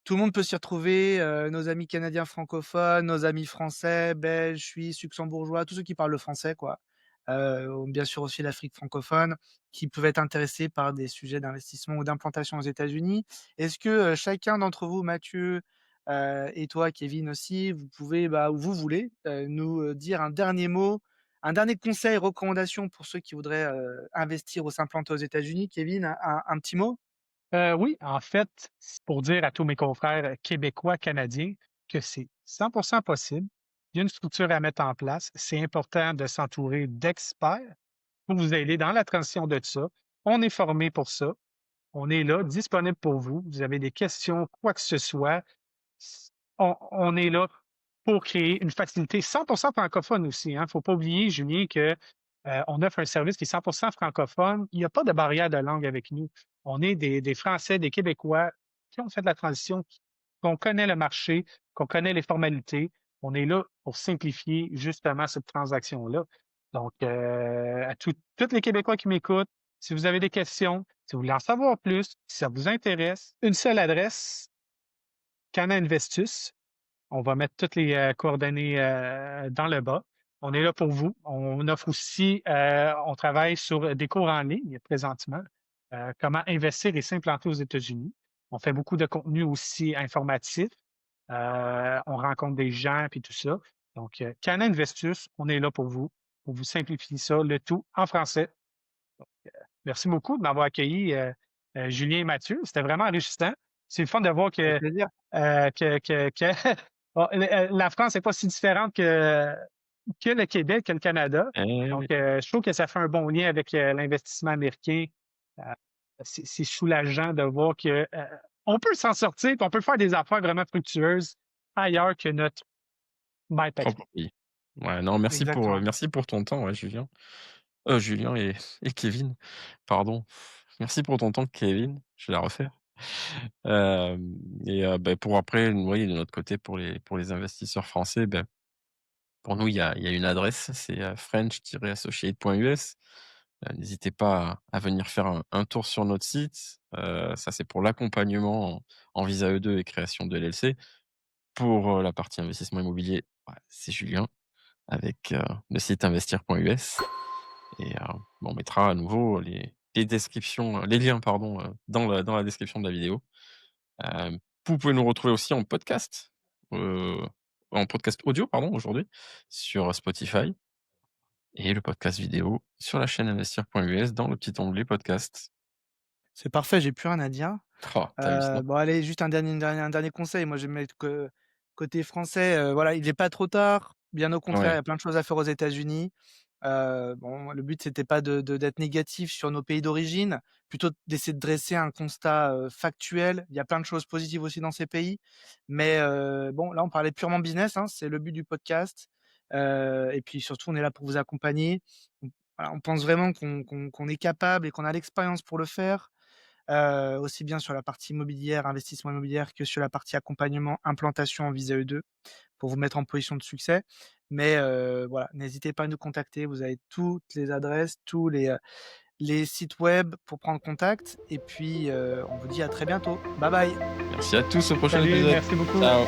tout le monde peut s'y retrouver, nos amis canadiens francophones, nos amis français, belges, suisses, luxembourgeois, tous ceux qui parlent le français, quoi. Bien sûr aussi l'Afrique francophone, qui peuvent être intéressés par des sujets d'investissement ou d'implantation aux États-Unis. Est-ce que, chacun d'entre vous, Mathieu, et toi, Kevin aussi, vous pouvez, bah, ou vous voulez, nous, dire un dernier mot, un dernier conseil, recommandation pour ceux qui voudraient, investir ou s'implanter aux États-Unis? Kevin, un petit mot? Oui, en fait, c'est pour dire à tous mes confrères québécois, canadiens, que c'est 100% possible. Il y a une structure à mettre en place. C'est important de s'entourer d'experts pour vous aider dans la transition de ça. On est formé pour ça. On est là, disponible pour vous. Vous avez des questions, quoi que ce soit. On est là pour créer une facilité 100% francophone aussi. Il ne faut pas oublier, Julien, que on offre un service qui est 100% francophone. Il n'y a pas de barrière de langue avec nous. On est des Français, des Québécois qui ont fait de la transition, qu'on connaît le marché, qu'on connaît les formalités. On est là pour simplifier justement cette transaction-là. Donc, à tous les Québécois qui m'écoutent, si vous avez des questions, si vous voulez en savoir plus, si ça vous intéresse, une seule adresse, Cana Investus. On va mettre toutes les coordonnées dans le bas. On est là pour vous. On offre aussi, on travaille sur des cours en ligne présentement, comment investir et s'implanter aux États-Unis. On fait beaucoup de contenu aussi informatif. On rencontre des gens et tout ça. Donc, Cana Investus, on est là pour vous simplifier ça, le tout en français. Merci beaucoup de m'avoir accueilli, Julien et Mathieu. C'était vraiment enrichissant. C'est le fun de voir Avec que, plaisir. bon, la France n'est pas si différente que le Québec, que le Canada. Eh Donc, oui. je trouve que ça fait un bon lien avec l'investissement américain. Euh, c'est soulageant de voir que on peut s'en sortir, puis on peut faire des affaires vraiment fructueuses ailleurs que notre my Propre papier. pays. Ouais, non, Exactement. merci pour ton temps, ouais, Julien. Julien et Kevin, pardon. Merci pour ton temps, Kevin. Je vais la refaire. Bah, pour après, oui, de notre côté, pour les investisseurs français, bah, Pour nous, il y a une adresse, c'est, french-associate.us. N'hésitez pas à venir faire un tour sur notre site. Ça, c'est pour l'accompagnement en visa E2 et création de LLC. Pour, la partie investissement immobilier, ouais, c'est Julien avec, le site investir.us et on mettra à nouveau les descriptions, les liens pardon, dans la description de la vidéo. Vous pouvez nous retrouver aussi heu, en podcast audio pardon, aujourd'hui, sur Spotify et le podcast vidéo sur la chaîne investir.us dans le petit onglet podcast. C'est parfait, j'ai plus rien à dire. Oh, tu hallucinant. Bon allez, juste un dernier conseil. Moi, je vais mettre que côté français, voilà, il est pas trop tard. Bien au contraire, il y Ouais, a plein de choses à faire aux États-Unis. Bon, le but, c'était pas d'être négatif sur nos pays d'origine, plutôt d'essayer de dresser un constat, factuel. Il y a plein de choses positives aussi dans ces pays, mais bon, là, on parlait purement business, hein, c'est le but du podcast, et puis surtout, on est là pour vous accompagner. On voilà, on pense vraiment qu'on est capable et qu'on a l'expérience pour le faire, aussi bien sur la partie immobilière, investissement immobilière que sur la partie accompagnement, implantation en visa E2 pour vous mettre en position de succès. Mais voilà, n'hésitez pas à nous contacter. Vous avez toutes les adresses, tous les sites web pour prendre contact et puis, on vous dit à très bientôt. Bye bye. merci à tous, au prochain Salut, épisode. merci beaucoup. Ciao.